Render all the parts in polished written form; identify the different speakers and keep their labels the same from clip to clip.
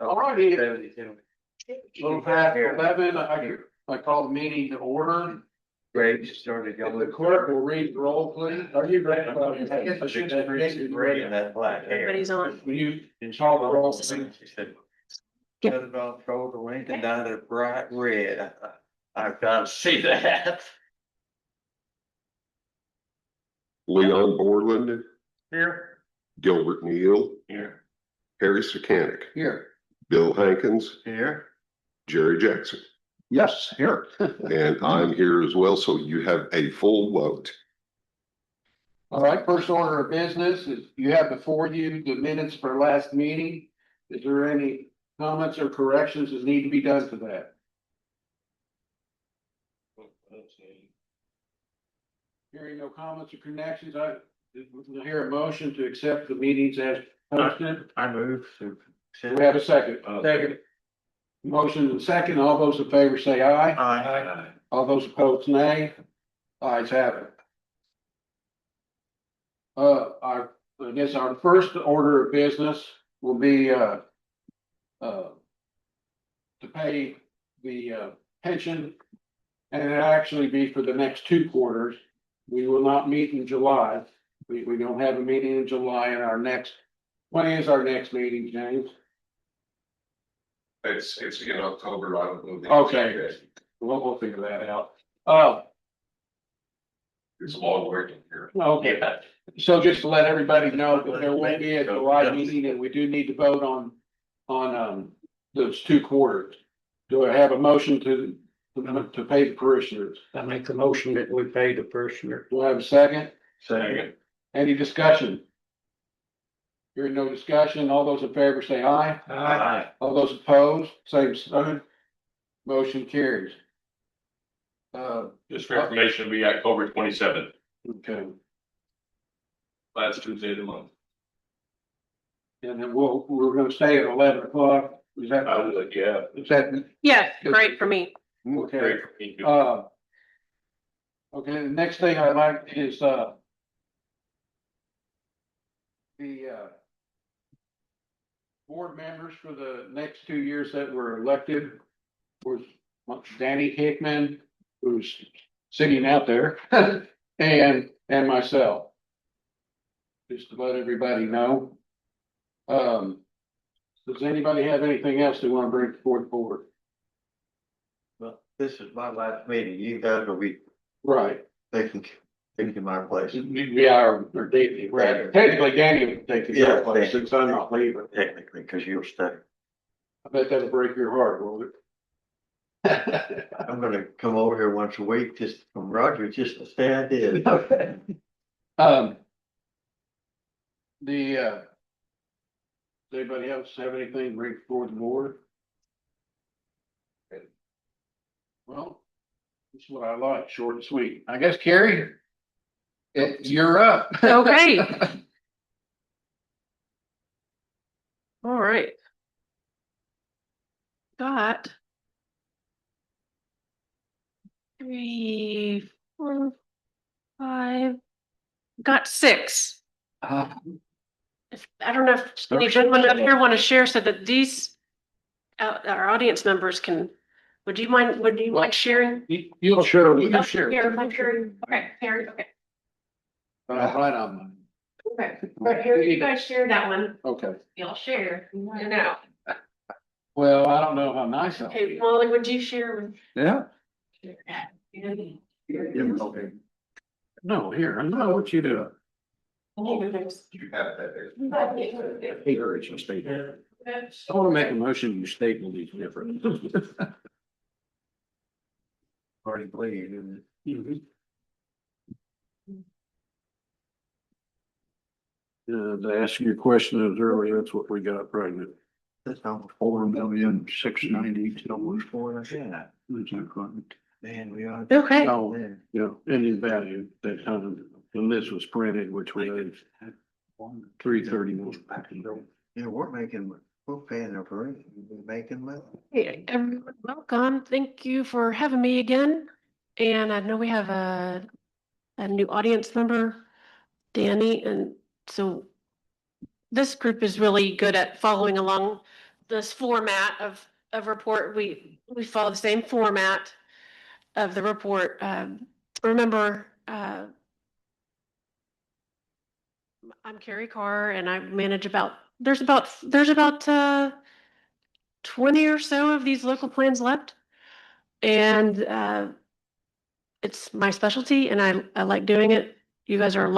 Speaker 1: All righty. Little past 11, I call the meeting to order.
Speaker 2: Great, started.
Speaker 1: The clerk will read the roll, please. Are you ready? I guess I should have
Speaker 2: Great in that black hair.
Speaker 3: Everybody's on.
Speaker 1: Will you call the roll, please?
Speaker 2: She said, "Cut it off, throw the link and dyed it bright red." I've got to see that.
Speaker 4: Leon Borland,
Speaker 2: Here.
Speaker 4: Gilbert Neal,
Speaker 2: Here.
Speaker 4: Harry Secanic,
Speaker 1: Here.
Speaker 4: Bill Hankins,
Speaker 2: Here.
Speaker 4: Jerry Jackson,
Speaker 1: Yes, here.
Speaker 4: and I'm here as well, so you have a full vote.
Speaker 1: All right, first order of business is you have before you the minutes for last meeting. Is there any comments or corrections that need to be done to that? Hearing no comments or connections, I will hear a motion to accept the meetings as posted.
Speaker 2: I move to.
Speaker 1: Do we have a second? Second. Motion and second. All those in favor say aye.
Speaker 2: Aye.
Speaker 1: All those opposed, nay. Ayes have it. I guess our first order of business will be, to pay the, pension. And it'll actually be for the next 2 quarters. We will not meet in July. We don't have a meeting in July and when is our next meeting, James?
Speaker 4: It's in October, I don't know.
Speaker 1: Okay. We'll figure that out.
Speaker 4: It's a long waiting here.
Speaker 1: Okay. So just to let everybody know that there will be a July meeting and we do need to vote on those 2 quarters. Do I have a motion to pay the parishioners?
Speaker 5: I make the motion that we pay the parishioner.
Speaker 1: Do I have a second?
Speaker 2: Second.
Speaker 1: Any discussion? Hearing no discussion, all those in favor say aye.
Speaker 2: Aye.
Speaker 1: All those opposed, same sign. Motion carries.
Speaker 6: Just for information, it'll be October 27th,
Speaker 1: Okay,
Speaker 6: last Tuesday of the month.
Speaker 1: and then we're gonna stay at 11 o'clock. Is that?
Speaker 6: I was like, yeah.
Speaker 1: Is that?
Speaker 3: Yeah, great for me.
Speaker 1: Okay.
Speaker 6: Great for me too.
Speaker 1: Okay, the next thing I'd like is, the, board members for the next 2 years that were elected was Danny Hickman, who's sitting out there, and myself. Just to let everybody know. Does anybody have anything else they want to bring forward the board?
Speaker 2: Well, this is my last meeting. You guys will be
Speaker 1: Right.
Speaker 2: taking my place.
Speaker 1: We are, or Danny, right, technically Danny would take
Speaker 2: Yeah,
Speaker 1: your place since I'm not leaving.
Speaker 2: Technically, because you'll stay.
Speaker 1: I bet that'll break your heart, won't it?
Speaker 2: I'm gonna come over here once a week just from Roger, just to say I did.
Speaker 1: Okay. Does anybody else have anything to bring forward the board? Well, this is what I like, short and sweet. I guess Carrie, you're up.
Speaker 3: Okay. All right. Got 3, 4, 5. Got 6. I don't know if any gentlemen up here want to share so that these our audience members can. Would you mind sharing?
Speaker 1: You'll share.
Speaker 3: Oh, here, I'm sharing. Okay, Harry. Okay.
Speaker 1: Right on.
Speaker 3: Okay. Right here, you guys share that one.
Speaker 1: Okay.
Speaker 3: Y'all share. You know.
Speaker 1: Well, I don't know how nice I'll
Speaker 3: Okay,
Speaker 1: be.
Speaker 3: Molly, would you share with?
Speaker 1: Yeah.
Speaker 3: Andy?
Speaker 1: Okay. No, here, I know what you do.
Speaker 4: You have that there.
Speaker 1: Hey, it's your statement. I want to make a motion, your statement is different.
Speaker 2: Already bleed, isn't it?
Speaker 1: To ask you a question earlier, that's what we got right now.
Speaker 2: That's almost
Speaker 5: 4,690,000, almost 4.
Speaker 2: yeah. Man, we are.
Speaker 3: Okay.
Speaker 1: Oh, yeah, any value that time, when this was printed, which was 331.
Speaker 2: Yeah, we're paying our parade, we're making money.
Speaker 3: Hey, everyone, welcome. Thank you for having me again. And I know we have a new audience member, Danny, and so this group is really good at following along this format of report. We follow the same format of the report. Remember, I'm Carrie Carr and I manage there's about 20 or so of these local plans left. And it's my specialty and I like doing it. You guys are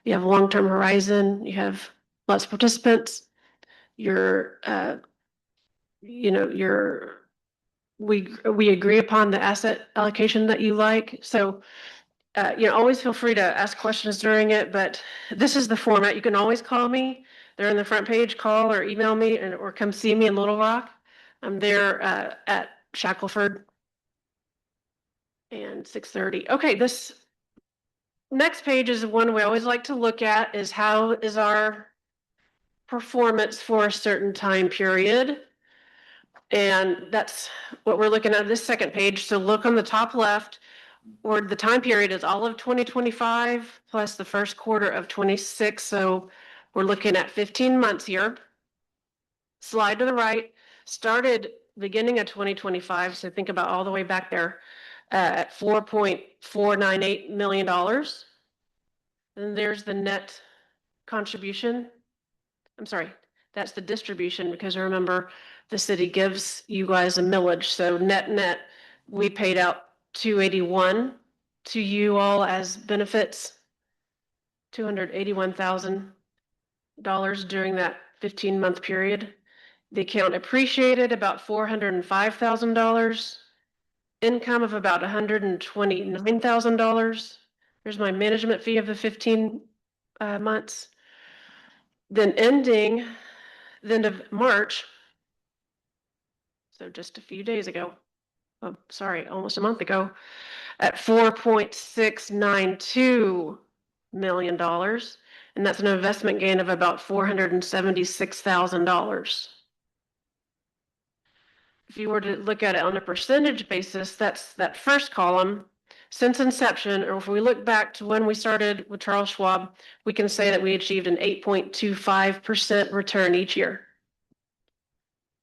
Speaker 3: you have a long-term horizon, you have lots of participants. You're, you know, we agree upon the asset allocation that you like. So, always feel free to ask questions during it, but this is the format. You can always call me. They're in the front page, call or email me or come see me in Little Rock. I'm there, at Shackleford and 6:30. Okay, this next page is one we always like to look at is how is our performance for a certain time period. And that's what we're looking at this second page. So look on the top left, or the time period is all of 2025 plus the first quarter of 26. So we're looking at 15 months here. Slide to the right, started beginning of 2025. So think about all the way back there at $4.498 million. And there's the net contribution. I'm sorry, that's the distribution because remember the city gives you guys a millage. So net, we paid out 281 to you all as benefits, $281,000 during that 15-month period. The account appreciated about $405,000, income of about $129,000. There's my management fee of the 15 months. Then ending the end of March, so just a few days ago, oh, sorry, almost a month ago, at $4.692 million. And that's an investment gain of about $476,000. If you were to look at it on a percentage basis, that's that first column. Since inception, or if we look back to when we started with Charles Schwab, we can say that we achieved an 8.25% return each year.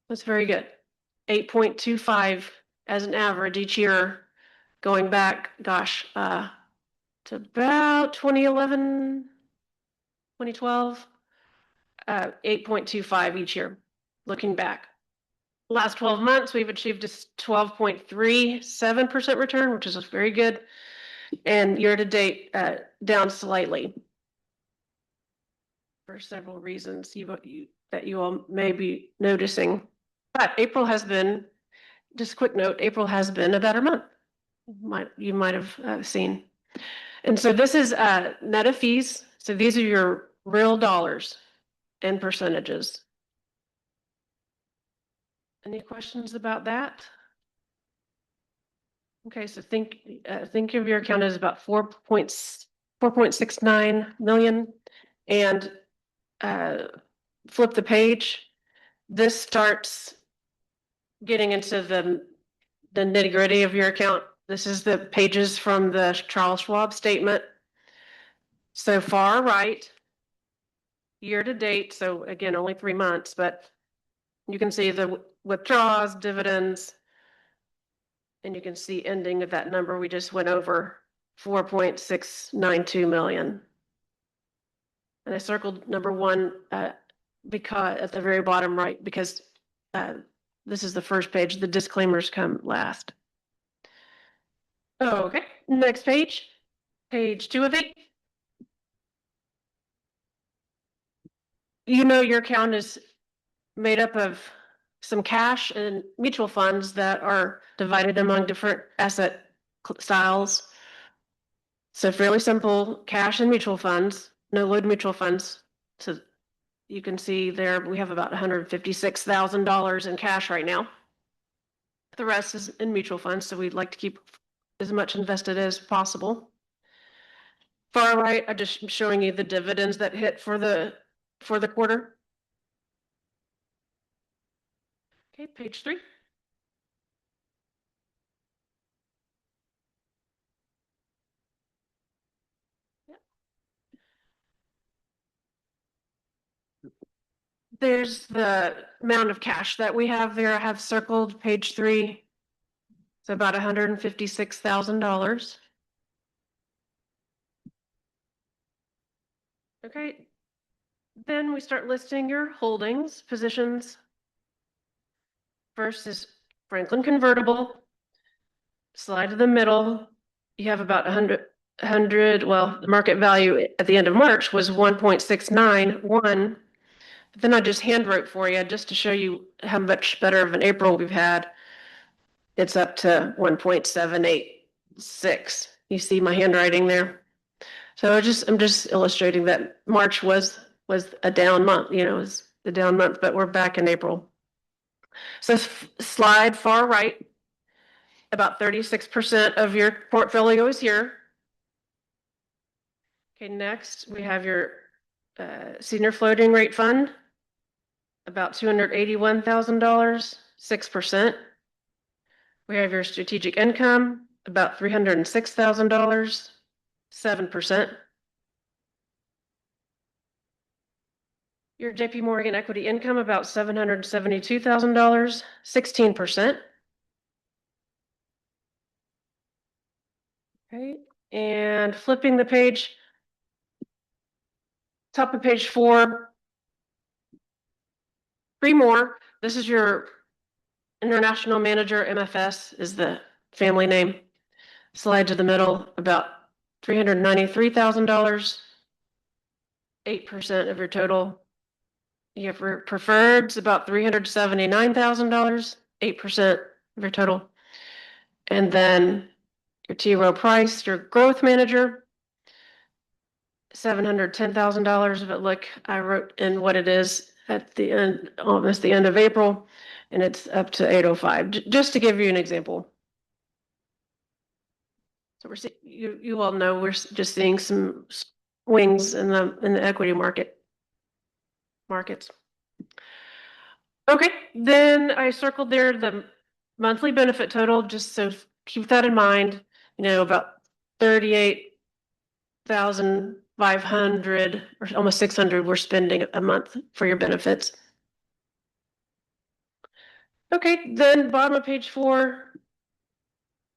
Speaker 3: That's very good. 8.25 as an average each year, going back, gosh, to about 2011, 2012, 8.25 each year, looking back. Last 12 months, we've achieved a 12.37% return, which is very good. And year to date, down slightly for several reasons that you all may be noticing. But April has been, just a quick note, April has been a better month. You might have seen. And so this is net of fees. So these are your real dollars and percentages. Any questions about that? Okay, so think of your account as about 4.69 million, and flip the page. This starts getting into the nitty gritty of your account. This is the pages from the Charles Schwab statement. So far right, year to date. So again, only 3 months, but you can see the withdrawals, dividends, and you can see ending of that number we just went over, 4.692 million. And I circled number 1 because at the very bottom right, because this is the first page, the disclaimers come last. Okay, next page, page 2 of 8. You know your account is made up of some cash and mutual funds that are divided among different asset styles. So fairly simple, cash and mutual funds, no load mutual funds. So you can see there we have about $156,000 in cash right now. The rest is in mutual funds, so we'd like to keep as much invested as possible. Far right, I'm just showing you the dividends that hit for the quarter. Okay, page 3. there's the amount of cash that we have there. I have circled page 3. It's about $156,000. Okay. Then we start listing your holdings, positions. First is Franklin convertible. Slide to the middle. You have about 100, well, the market value at the end of March was 1.691. But then I just hand wrote for you just to show you how much better of an April we've had. It's up to 1.786. You see my handwriting there? So I'm just illustrating that March was a down month, was the down month, but we're back in April. So slide far right, about 36% of your portfolio is here. Okay, next we have your senior floating rate fund, about $281,000, 6%. We have your strategic income, about $306,000, 7%. Your JP Morgan equity income, about $772,000, 16%. Okay, and flipping the page, top of page 4, 3 more. This is your international manager, MFS is the family name. Slide to the middle, about $393,000, 8% of your total. You have preferreds, about $379,000, 8% of your total. And then your T. Rowe Price, your growth manager, $710,000 of it. Look, I wrote in what it is at the end, almost the end of April, and it's up to 805, just to give you an example. So we're seeing, you all know we're just seeing some swings in the equity markets. Okay, then I circled there the monthly benefit total, just so keep that in mind. About 38,500 or almost 600 we're spending a month for your benefits. Okay, then bottom of page 4,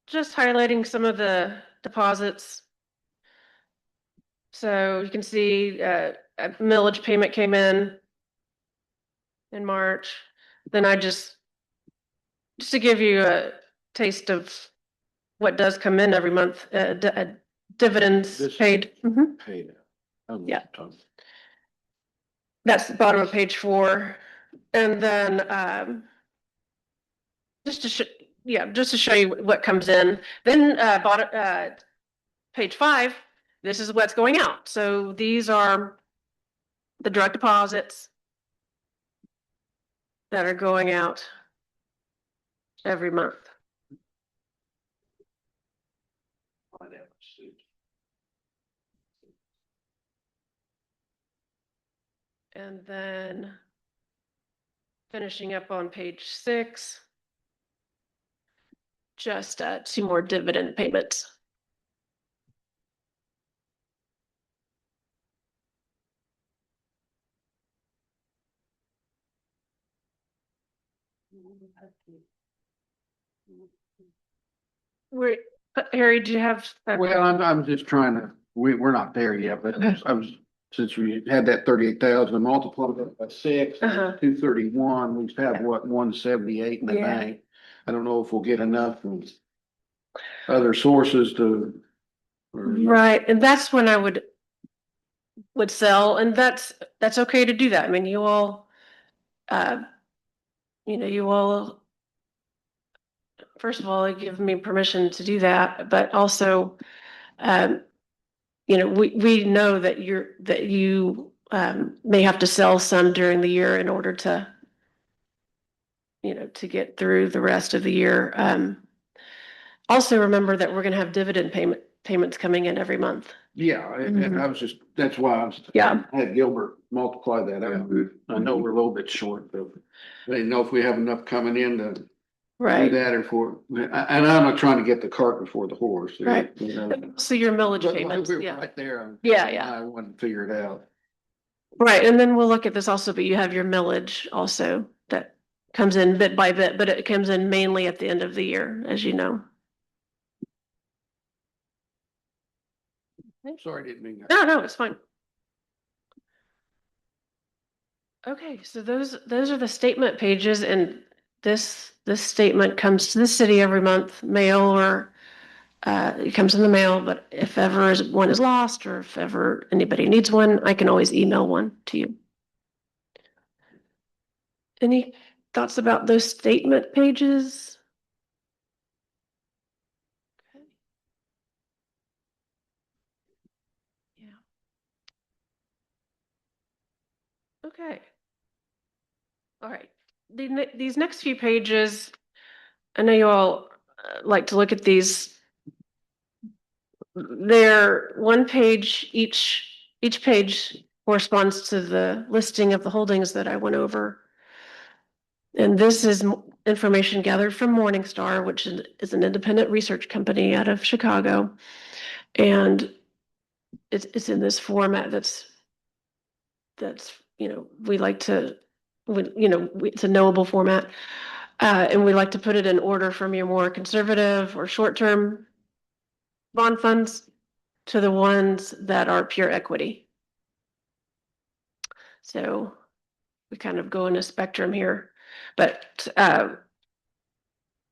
Speaker 3: just highlighting some of the deposits. So you can see a millage payment came in March. Then I just to give you a taste of what does come in every month, dividends
Speaker 1: This-
Speaker 3: paid.
Speaker 1: Paid.
Speaker 3: Yeah. That's the bottom of page 4. And then just to show you what comes in. Then page 5, this is what's going out. So these are the direct deposits that are going out every month. And then finishing up on page 6, just 2 more dividend payments. Harry, do you have?
Speaker 1: Well, I'm just trying to, we're not there yet, but since we had that 38,000 multiplied by 6, 231, we have what, 178 in the
Speaker 3: Yeah.
Speaker 1: bank. I don't know if we'll get enough from other sources to.
Speaker 3: Right, and that's when I would sell, and that's okay to do that. I mean, you all, first of all, give me permission to do that, but also, we know that you may have to sell some during the year in order to, to get through the rest of the year. Also remember that we're going to have dividend payments coming in every month.
Speaker 1: Yeah, and I was just, that's why
Speaker 3: Yeah.
Speaker 1: I had Gilbert multiply that out. I know we're a little bit short, but I didn't know if we have enough coming in to do
Speaker 3: Right.
Speaker 1: that or and I'm not trying to get the cart before the horse.
Speaker 3: Right. So your millage
Speaker 1: But
Speaker 3: payments,
Speaker 1: we're
Speaker 3: yeah.
Speaker 1: right there.
Speaker 3: Yeah.
Speaker 1: I want to figure it out.
Speaker 3: Right, and then we'll look at this also, but you have your millage also that comes in bit by bit, but it comes in mainly at the end of the year, as you know.
Speaker 1: I'm sorry, I didn't mean that.
Speaker 3: No, it's fine. Okay, so those are the statement pages, and this statement comes to the city every month, mail or it comes in the mail, but if ever one is lost or if ever anybody needs one, I can always email one to you. Any thoughts about those statement pages? Okay. Yeah. Okay. All right. These next few pages, I know you all like to look at these. They're one page each. Each page corresponds to the listing of the holdings that I went over. And this is information gathered from Morningstar, which is an independent research company out of Chicago. And it's in this format that's, we like to, it's a knowable format. And we like to put it in order from your more conservative or short-term bond funds to the ones that are pure equity. So we kind of go in a spectrum here, but, and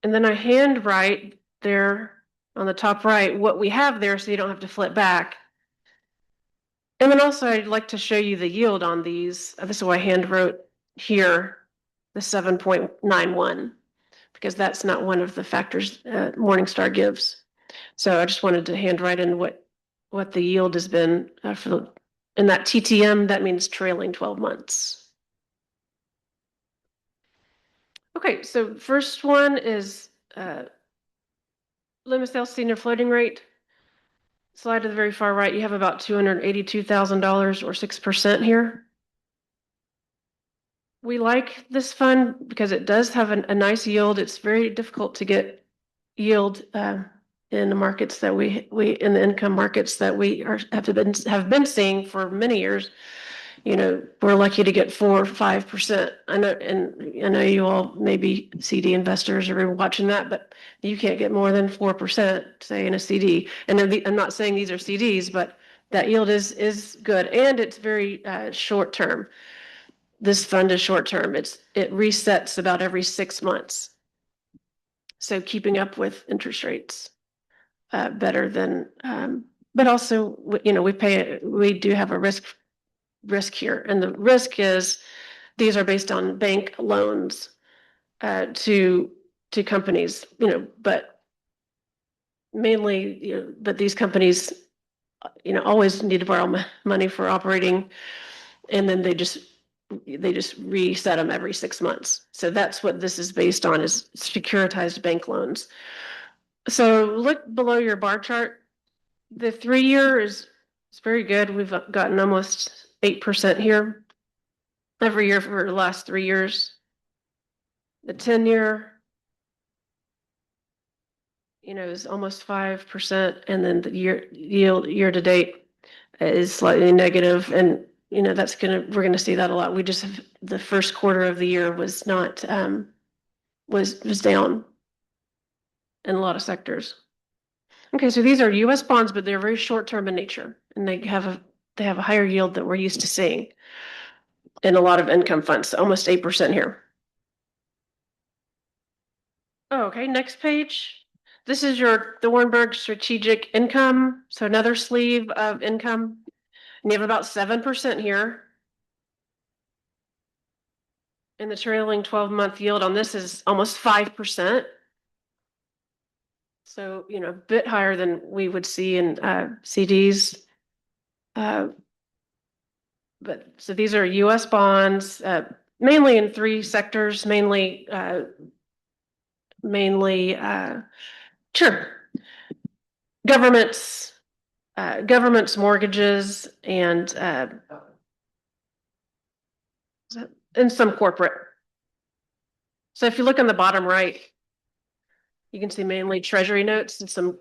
Speaker 3: then I handwrite there on the top right what we have there so you don't have to flip back. And then also I'd like to show you the yield on these. This is why I hand wrote here the 7.91, because that's not one of the factors Morningstar gives. So I just wanted to handwrite in what the yield has been in that TTM, that means trailing 12 months. Okay, so first one is limit sale senior floating rate. Slide to the very far right, you have about $282,000 or 6% here. We like this fund because it does have a nice yield. It's very difficult to get yield in the markets that we in the income markets that we have been seeing for many years. We're lucky to get 4 or 5%. I know you all may be CD investors or watching that, but you can't get more than 4%, say, in a CD. And I'm not saying these are CDs, but that yield is good, and it's very short term. This fund is short term. It resets about every 6 months. So keeping up with interest rates better than, but also, we do have a risk here. And the risk is these are based on bank loans to companies, but mainly, but these companies, always need to borrow money for operating, and then they just reset them every 6 months. So that's what this is based on, is securitized bank loans. So look below your bar chart. The 3-year is very good. We've gotten almost 8% here every year for the last 3 years. The 10-year, is almost 5%, and then the yield year to date is slightly negative, and we're gonna see that a lot. We just have the first quarter of the year was not was down in a lot of sectors. Okay, so these are US bonds, but they're very short term in nature, and they have a higher yield that we're used to seeing in a lot of income funds, almost 8% here. Oh, okay, next page. This is the Warrenburg Strategic Income, so another sleeve of income. And you have about 7% here. And the trailing 12-month yield on this is almost 5%. So, a bit higher than we would see in CDs. But so these are US bonds, mainly in 3 sectors, mainly, sure, governments, mortgages, and some corporate. So if you look on the bottom right, you can see mainly treasury notes and some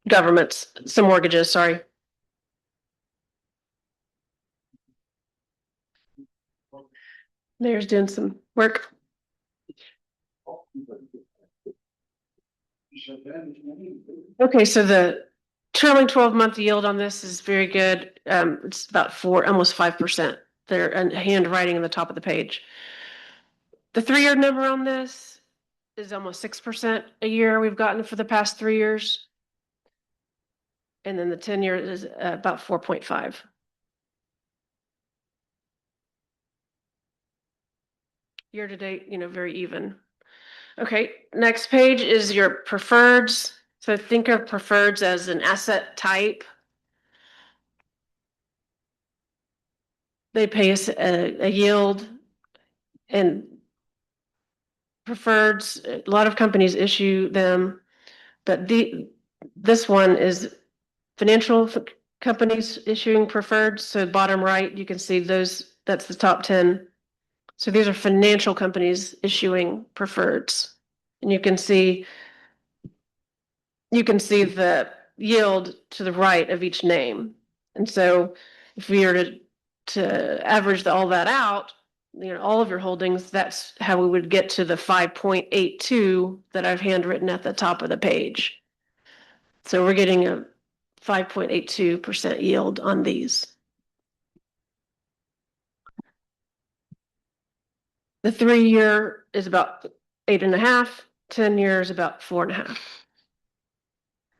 Speaker 3: governments, some mortgages, sorry. Mayor's doing some work. Okay, so the trailing 12-month yield on this is very good. It's about almost 5%. They're handwriting on the top of the page. The 3-year number on this is almost 6% a year we've gotten for the past 3 years. And then the 10-year is about 4.5. Year to date, very even. Okay, next page is your preferreds. So think of preferreds as an asset type. They pay us a yield, and preferreds, a lot of companies issue them, but this one is financial companies issuing preferreds. So bottom right, you can see those, that's the top 10. So these are financial companies issuing preferreds. And you can see the yield to the right of each name. And so if we were to average all that out, all of your holdings, that's how we would get to the 5.82 that I've handwritten at the top of the page. So we're getting a 5.82% yield on these. The 3-year is about 8.5, 10 years about 4.5.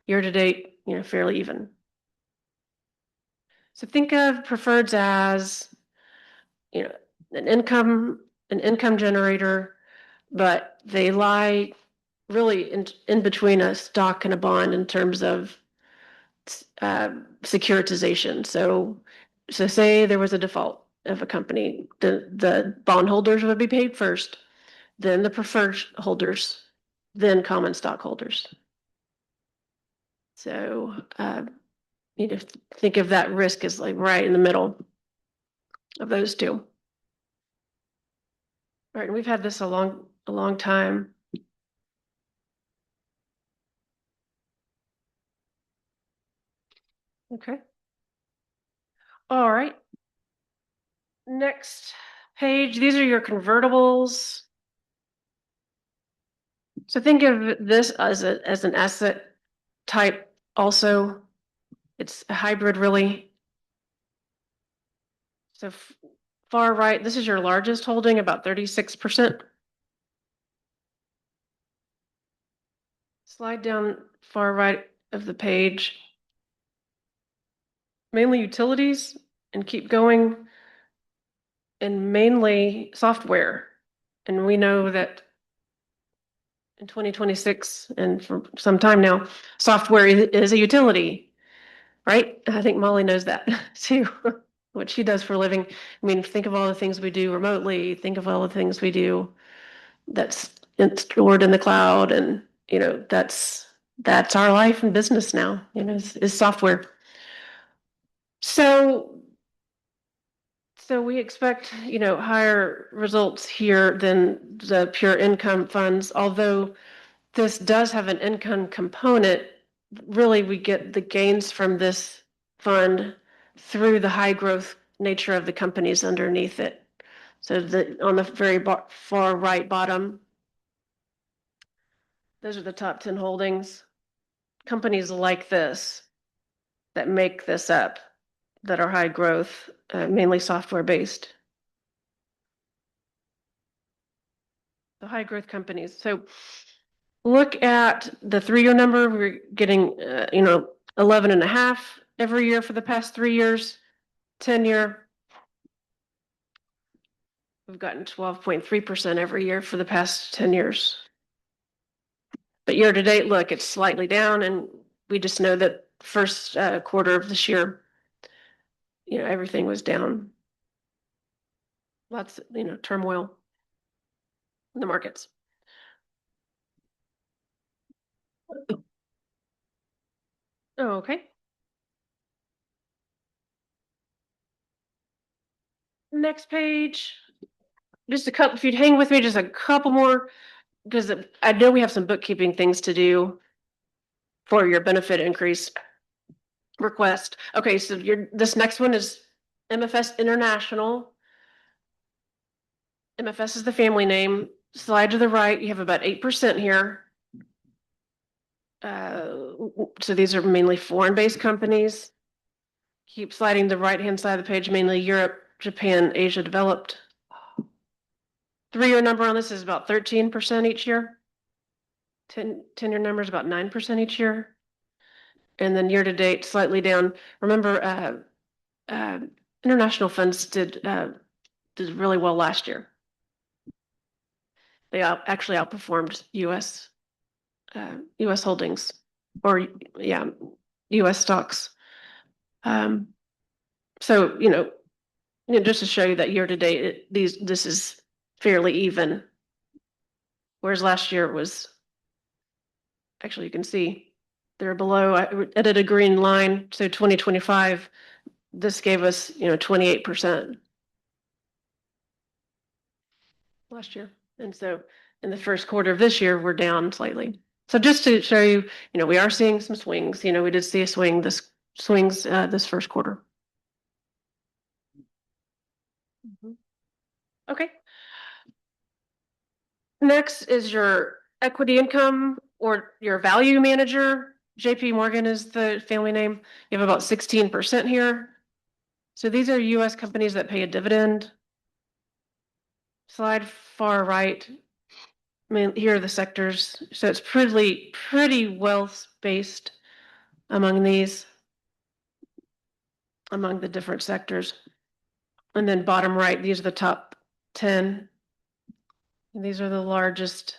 Speaker 3: Year to date, fairly even. So think of preferreds as, an income generator, but they lie really in between a stock and a bond in terms of securitization. So say there was a default of a company, the bondholders would be paid first, then the preferred holders, then common stockholders. So think of that risk as like right in the middle of those two. All right, and we've had this a long time. Okay. All right. Next page, these are your convertibles. So think of this as an asset type also. It's a hybrid really. So far right, this is your largest holding, about 36%. Slide down far right of the page. Mainly utilities, and keep going, and mainly software. And we know that in 2026 and for some time now, software is a utility, right? I think Molly knows that too, what she does for a living. I mean, think of all the things we do remotely, think of all the things we do that's stored in the cloud, and that's our life and business now, is software. So we expect, higher results here than the pure income funds, although this does have an income component. Really, we get the gains from this fund through the high growth nature of the companies underneath it. So on the very far right bottom, those are the top 10 holdings. Companies like this that make this up, that are high growth, mainly software based. The high growth companies. So look at the 3-year number. We're getting, 11.5 every year for the past 3 years. 10-year, we've gotten 12.3% every year for the past 10 years. But year to date, look, it's slightly down, and we just know that first quarter of this year, everything was down. Lots of, turmoil in the markets. Okay. Next page. Just a couple, if you'd hang with me, just a couple more, because I know we have some bookkeeping things to do for your benefit increase request. Okay, so this next one is MFS International. MFS is the family name. Slide to the right, you have about 8% here. So these are mainly foreign-based companies. Keep sliding the right-hand side of the page, mainly Europe, Japan, Asia developed. 3-year number on this is about 13% each year. 10-year number is about 9% each year. And then year to date, slightly down. Remember, international funds did really well last year. They actually outperformed US holdings, or yeah, US stocks. So, just to show you that year to date, this is fairly even. Whereas last year it was, actually you can see they're below, I added a green line. So 2025, this gave us, 28% last year. And so in the first quarter of this year, we're down slightly. So just to show you, we are seeing some swings. We did see a swings this first quarter. Okay. Next is your equity income or your value manager. JP Morgan is the family name. You have about 16% here. So these are US companies that pay a dividend. Slide far right. I mean, here are the sectors. So it's pretty well spaced among these, among the different sectors. And then bottom right, these are the top 10. And these are the largest,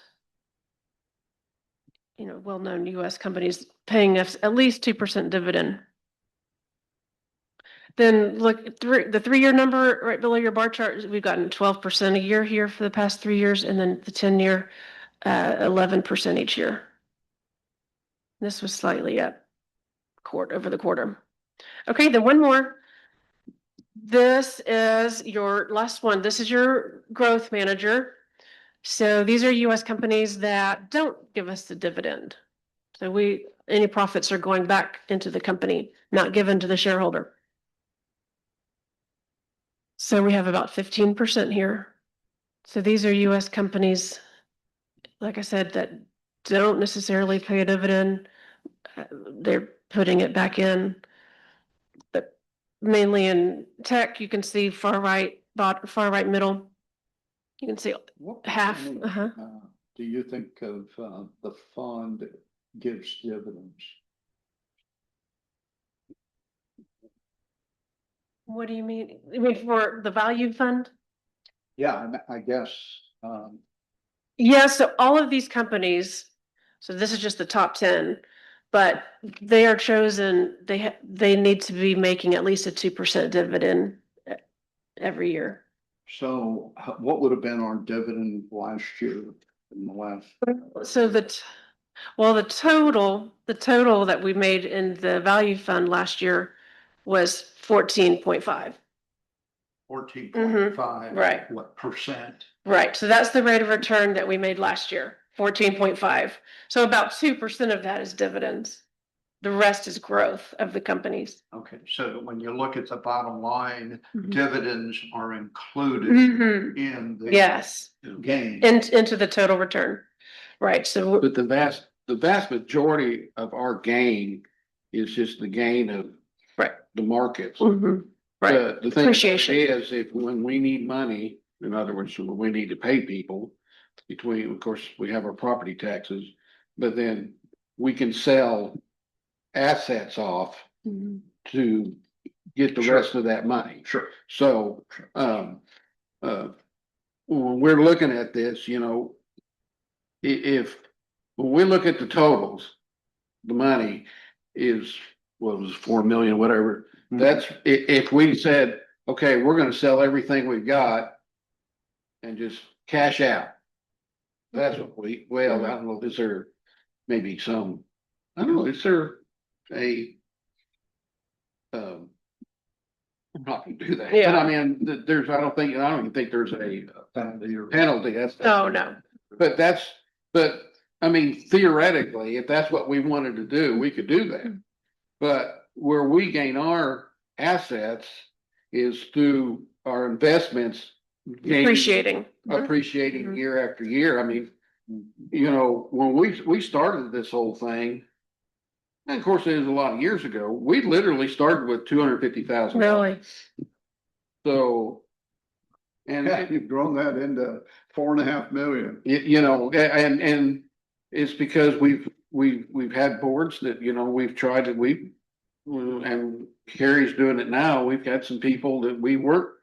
Speaker 3: well-known US companies paying us at least 2% dividend. Then look, the 3-year number right below your bar chart, we've gotten 12% a year here for the past 3 years, and then the 10-year, 11% each year. This was slightly up over the quarter. Okay, then one more. This is your last one. This is your growth manager. So these are US companies that don't give us the dividend. So any profits are going back into the company, not given to the shareholder. So we have about 15% here. So these are US companies, like I said, that don't necessarily pay a dividend. They're putting it back in, but mainly in tech. You can see far right middle. You can see
Speaker 5: What
Speaker 3: half.
Speaker 5: percentage, do you think of the fund that gives dividends?
Speaker 3: What do you mean? You mean for the value fund?
Speaker 5: Yeah, I guess.
Speaker 3: Yeah, so all of these companies, so this is just the top 10, but they are chosen, they need to be making at least a 2% dividend every year.
Speaker 5: So what would have been our dividend last year in the last?
Speaker 3: So the total that we made in the value fund last year was 14.5.
Speaker 5: 14.5.
Speaker 3: right.
Speaker 5: What percent?
Speaker 3: Right, so that's the rate of return that we made last year, 14.5. So about 2% of that is dividends. The rest is growth of the companies.
Speaker 5: Okay, so when you look at the bottom line,
Speaker 3: Mhm.
Speaker 5: dividends are included
Speaker 3: Mhm.
Speaker 5: in the
Speaker 3: Yes,
Speaker 5: gain.
Speaker 3: into the total return. Right, so
Speaker 1: But the vast majority of our gain is just the gain of
Speaker 3: Right.
Speaker 1: the markets.
Speaker 3: mhm, right,
Speaker 1: The thing
Speaker 3: appreciation.
Speaker 1: is, when we need money, in other words, when we need to pay people, of course, we have our property taxes, but then we can sell assets off
Speaker 3: Mhm.
Speaker 1: to get the
Speaker 5: Sure.
Speaker 1: rest of that money.
Speaker 5: Sure.
Speaker 1: So, when we're looking at this, if when we look at the totals, the money is, what was it, 4 million, whatever.
Speaker 5: Mhm.
Speaker 1: That's, if we said, okay, we're gonna sell everything we've got and just cash out. That's what I don't know, is there maybe I don't know, is there a, I'm not gonna do that, but
Speaker 3: Yeah.
Speaker 1: I mean, I don't even think there's a penalty, that's.
Speaker 3: Oh, no.
Speaker 1: But I mean, theoretically, if that's what we wanted to do, we could do that. But where we gain our assets is through our investments
Speaker 3: Appreciating.
Speaker 1: appreciating
Speaker 3: Mhm.
Speaker 1: year after year. I mean, you know, when we started this whole thing, and of course it was a lot of years ago, we literally started with $250,000.
Speaker 3: Really?
Speaker 1: So, and
Speaker 5: Yeah, you've grown that into 4.5 million.
Speaker 1: you know, and it's because we've had boards that, you know, we've tried to, and Carrie's doing it now. We've had some people that we work.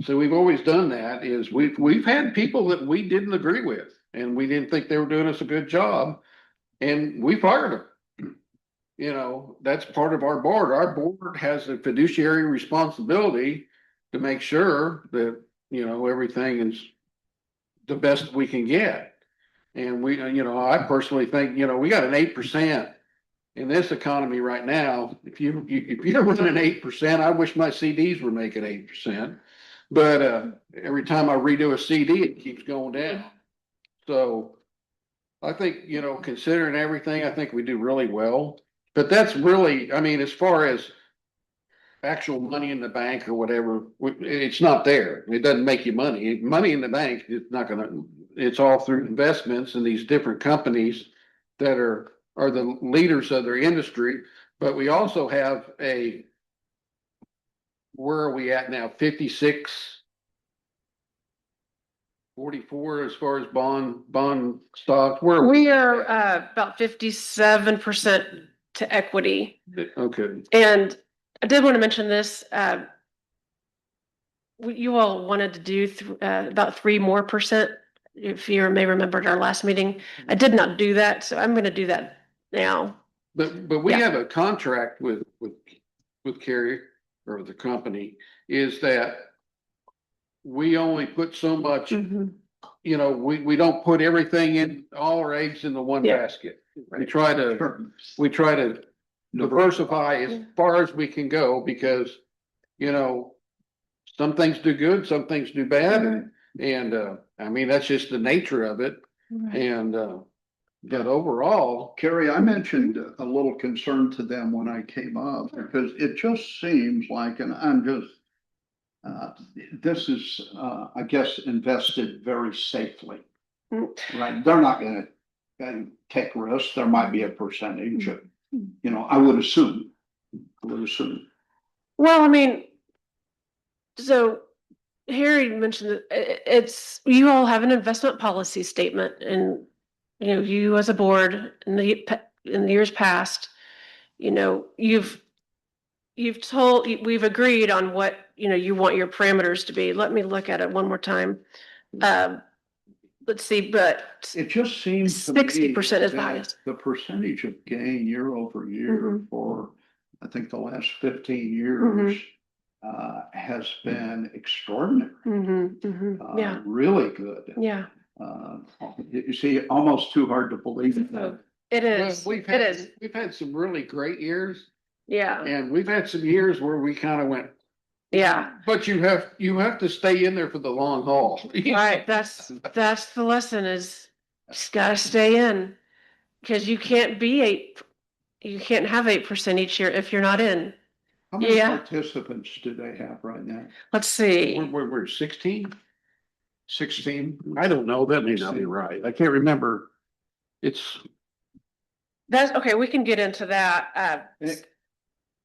Speaker 1: So we've always done that is we've had people that we didn't agree with and we didn't think they were doing us a good job and we fired them. You know, that's part of our board. Our board has a fiduciary responsibility to make sure that, you know, everything is the best we can get. And we, you know, I personally think, you know, we got an 8% in this economy right now. If you're running 8%, I wish my CDs were making 8%. But every time I redo a CD, it keeps going down. So I think, you know, considering everything, I think we do really well. But that's really, I mean, as far as actual money in the bank or whatever, it's not there. It doesn't make you money. Money in the bank, it's not gonna, it's all through investments in these different companies that are the leaders of their industry. But we also have where are we at now? 56, 44 as far as bond stocks. Where
Speaker 3: We are about 57% to equity.
Speaker 1: okay.
Speaker 3: And I did want to mention this. You all wanted to do about 3% more. If you may remember at our last meeting, I did not do that, so I'm going to do that now.
Speaker 1: But we
Speaker 3: Yeah.
Speaker 1: have a contract with Carrier or the company is that we only put so much,
Speaker 3: Mhm.
Speaker 1: you know, we don't put everything in, all our eggs in the one
Speaker 3: Yeah.
Speaker 1: basket. We try to diversify as
Speaker 3: Yeah.
Speaker 1: far as we can go because, you know, some things do good, some things do bad. And I mean, that's just the nature of it.
Speaker 3: Right.
Speaker 1: And but overall,
Speaker 5: Carrie, I mentioned a little concern to them when I came up because it just seems like, and I'm just, this is, I guess, invested very safely,
Speaker 3: Mm.
Speaker 5: right? They're not gonna take risks. There might be a percentage of, you know, I would assume.
Speaker 3: Well, I mean, so Harry mentioned that it's, you all have an investment policy statement and, you know, you as a board in the years past, you know, we've agreed on what, you know, you want your parameters to be. Let me look at it one more time. Let's see, but
Speaker 5: It just seems to me
Speaker 3: 60% is the
Speaker 5: that
Speaker 3: highest.
Speaker 5: the percentage of gain year over year for, I think, the last 15 years has been extraordinary.
Speaker 3: Yeah,
Speaker 5: Really good.
Speaker 3: yeah.
Speaker 5: You see, almost too hard to believe.
Speaker 3: It is.
Speaker 1: we've
Speaker 3: It is.
Speaker 1: had some really great years.
Speaker 3: Yeah,
Speaker 1: And we've had some years where we kind of went,
Speaker 3: yeah.
Speaker 1: but you have to stay in there for the long haul.
Speaker 3: Right, that's the lesson is just gotta stay in. Cause you can't have 8% each year if you're not in.
Speaker 5: How many
Speaker 3: Yeah.
Speaker 5: participants do they have right now?
Speaker 3: Let's see.
Speaker 1: We're 16?
Speaker 5: 16?
Speaker 1: I don't know. That may not be right. I can't remember. It's,
Speaker 3: That's okay. We can get into that.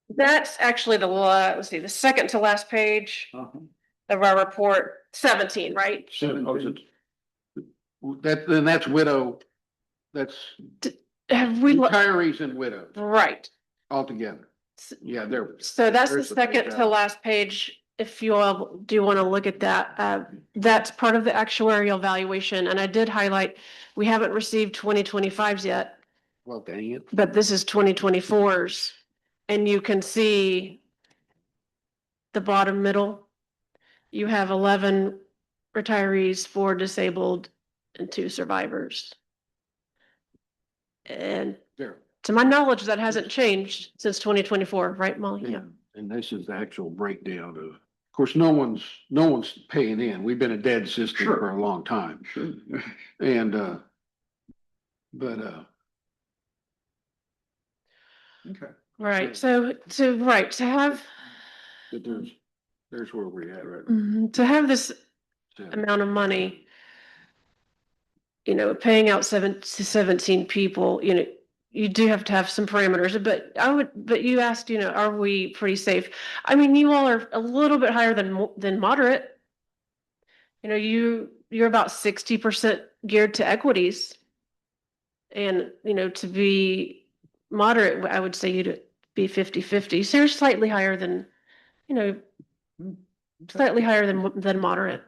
Speaker 3: That's actually let's see, the second to last page of our report, 17, right?
Speaker 1: that's widow. That's
Speaker 3: Have we,
Speaker 1: retirees and widows
Speaker 3: right.
Speaker 1: altogether. Yeah,
Speaker 3: So that's the
Speaker 1: there's the
Speaker 3: second to
Speaker 1: breakdown.
Speaker 3: last page. If you all do want to look at that, that's part of the actuarial valuation. And I did highlight, we haven't received 2025s yet,
Speaker 1: Well, dang it.
Speaker 3: but this is 2024s. And you can see the bottom middle. You have 11 retirees, 4 disabled, and 2 survivors. And
Speaker 1: There.
Speaker 3: to my knowledge, that hasn't changed since 2024, right, Molly?
Speaker 1: Yeah. And this is the actual breakdown of course, no one's paying in. We've been a dead system for a long time.
Speaker 5: Sure.
Speaker 1: And,
Speaker 5: Okay.
Speaker 3: Right. So to have
Speaker 1: but there's where we're at right now.
Speaker 3: to have this amount of money, paying out 17 people, you do have to have some parameters, but you asked, are we pretty safe? I mean, you all are a little bit higher than moderate. You're about 60% geared to equities. And, to be moderate, I would say you'd be 50-50. So you're slightly higher than, slightly higher than moderate.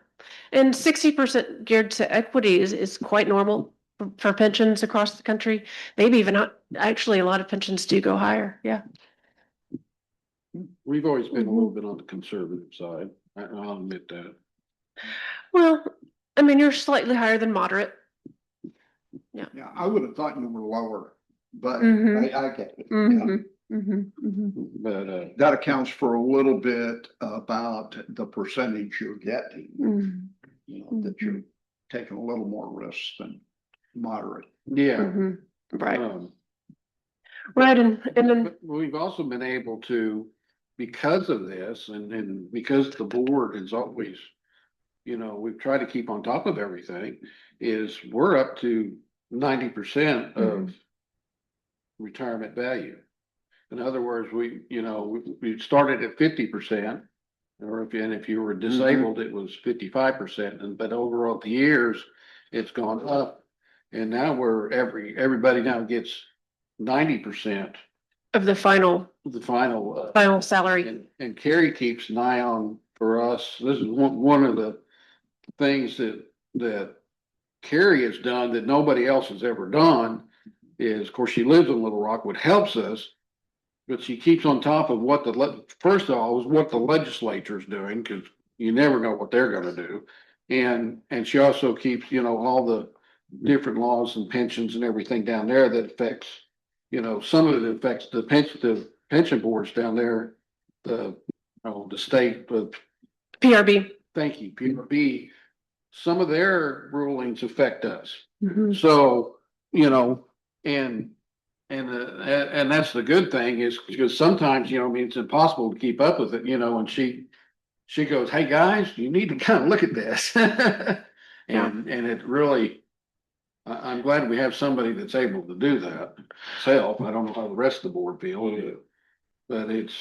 Speaker 3: And 60% geared to equity is quite normal for pensions across the country. Maybe even actually a lot of pensions do go higher. Yeah.
Speaker 1: We've always been a little bit on the conservative side. I'll admit that.
Speaker 3: Well, I mean, you're slightly higher than moderate.
Speaker 5: Yeah, I would have thought you were lower, but
Speaker 3: Mhm.
Speaker 5: I get it. Yeah.
Speaker 1: But,
Speaker 5: That accounts for a little bit about the percentage you're getting, that you're taking a little more risk than moderate.
Speaker 1: yeah.
Speaker 3: Right.
Speaker 1: um,
Speaker 3: Right. And then,
Speaker 1: But we've also been able to, because of this and because the board is always, we've tried to keep on top of everything, is we're up to 90% of retirement value. In other words, we started at 50%, or if you were disabled, it was 55%, but over the years, it's gone up. And now everybody now gets 90%
Speaker 3: of the final
Speaker 1: the final.
Speaker 3: salary.
Speaker 1: And Carrie keeps an eye on for us. This is one of the things that Carrie has done that nobody else has ever done is, of course, she lives in Little Rock, what helps us, but she keeps on top of first of all, is what the legislature is doing, because you never know what they're gonna do. And she also keeps, all the different laws and pensions and everything down there that affects, some of it affects the pension boards down there, the state, but
Speaker 3: PRB.
Speaker 1: thank you, PRB, some of their rulings affect us.
Speaker 3: Mhm.
Speaker 1: So, and that's the good thing is because sometimes, I mean, it's impossible to keep up with it, and she goes, hey, guys, you need to kind of look at this. And it really, I'm glad we have somebody that's able to do that myself. I don't know how the rest of the board feels, but it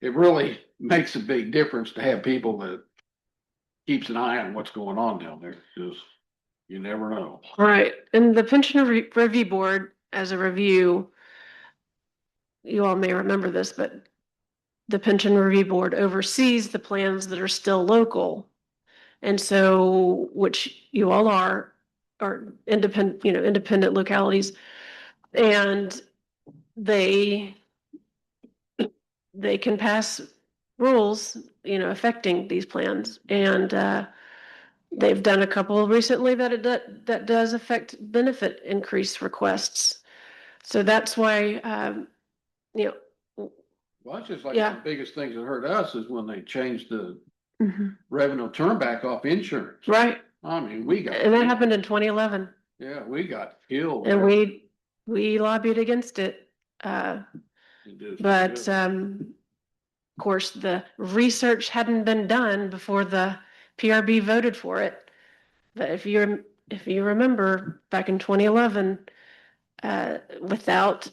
Speaker 1: really makes a big difference to have people that keeps an eye on what's going on down there, because you never know.
Speaker 3: Right. And the pension review board, as a review, you all may remember this, but the pension review board oversees the plans that are still local. And so, which you all are independent localities. And they can pass rules, affecting these plans. And they've done a couple recently that does affect benefit increase requests. So that's why,
Speaker 1: Well, it's just like
Speaker 3: Yeah.
Speaker 1: the biggest things that hurt us is when they changed the
Speaker 3: mhm,
Speaker 1: revenue turnback off insurance.
Speaker 3: right.
Speaker 1: I mean, we got.
Speaker 3: And that happened in 2011,
Speaker 1: Yeah, we got killed.
Speaker 3: and we lobbied against it. But of course, the research hadn't been done before the PRB voted for it. But if you remember back in 2011, without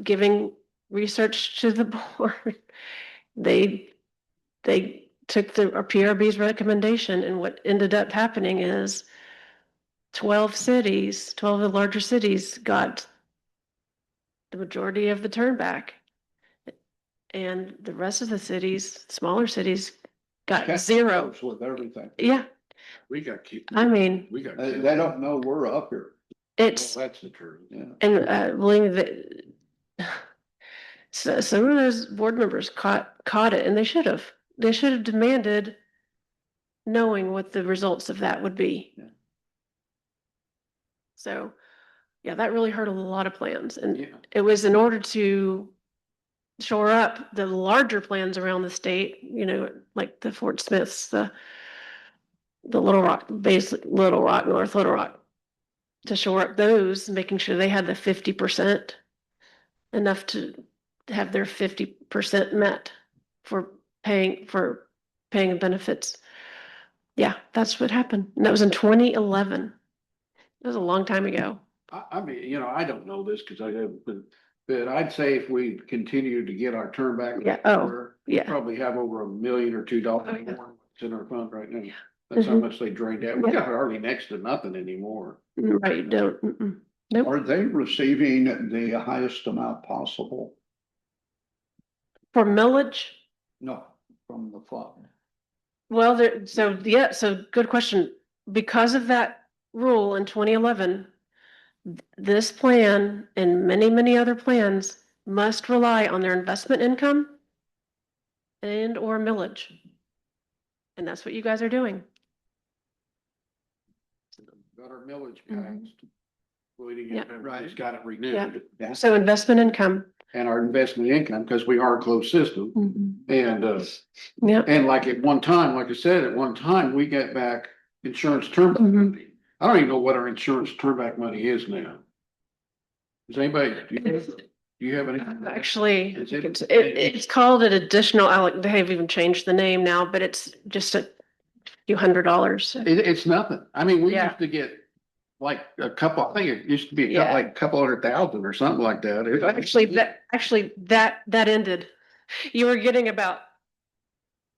Speaker 3: giving research to the board, they took the PRB's recommendation, and what ended up happening is 12 of the larger cities got the majority of the turnback. And the rest of the cities, smaller cities, got zero.
Speaker 5: With everything.
Speaker 3: Yeah,
Speaker 1: we got killed.
Speaker 3: I mean,
Speaker 1: We got
Speaker 5: They
Speaker 1: killed.
Speaker 5: don't know we're up here.
Speaker 3: it's,
Speaker 1: Well, that's the truth.
Speaker 5: Yeah.
Speaker 3: and believe that so some of those board members caught it, and they should have. They should have demanded knowing what the results of that would be.
Speaker 5: Yeah.
Speaker 3: So, yeah, that really hurt a lot of plans, and
Speaker 1: Yeah.
Speaker 3: it was in order to shore up the larger plans around the state, like the Fort Smiths, the Little Rock, Little Rock, North Little Rock, to shore up those, making sure they had the 50%, enough to have their 50% met for paying benefits. Yeah, that's what happened. And that was in 2011. That was a long time ago.
Speaker 1: I mean, you know, I don't know this because I haven't been, but I'd say if we continue to get our turn back.
Speaker 3: Yeah,
Speaker 1: we
Speaker 3: yeah.
Speaker 1: probably have over $1 million or $2
Speaker 3: Oh, yeah.
Speaker 1: more in our fund right now. That's how
Speaker 3: Mhm.
Speaker 1: much they drained out. We got hardly next to nothing anymore.
Speaker 3: Right, don't, nope.
Speaker 5: Are they receiving the highest amount possible?
Speaker 3: For millage?
Speaker 5: No, from the fund.
Speaker 3: Well, there, so, yeah, so good question. Because of that rule in 2011, this plan and many, many other plans must rely on their investment income and or millage. And that's what you guys are doing.
Speaker 1: Got our millage
Speaker 3: Mhm.
Speaker 1: passed. We didn't
Speaker 3: Yeah.
Speaker 1: get, everybody's got it
Speaker 3: Yeah.
Speaker 1: renewed.
Speaker 3: So investment income.
Speaker 1: And our investment income, because we are a closed system. And,
Speaker 3: Yeah.
Speaker 1: and like at one time, like I said, at one time, we get back insurance term
Speaker 3: Mhm.
Speaker 1: money. I don't even know what our insurance turn back money is now. Does anybody, do you have any?
Speaker 3: Actually,
Speaker 1: Is it-
Speaker 3: it's called an additional, they have even changed the name now, but it's just a few $100s.
Speaker 1: It's nothing. I mean, we
Speaker 3: Yeah.
Speaker 1: used to get like a couple, I think it used to be
Speaker 3: Yeah.
Speaker 1: like a couple 100,000 or something like that.
Speaker 3: Actually, that ended. You were getting about.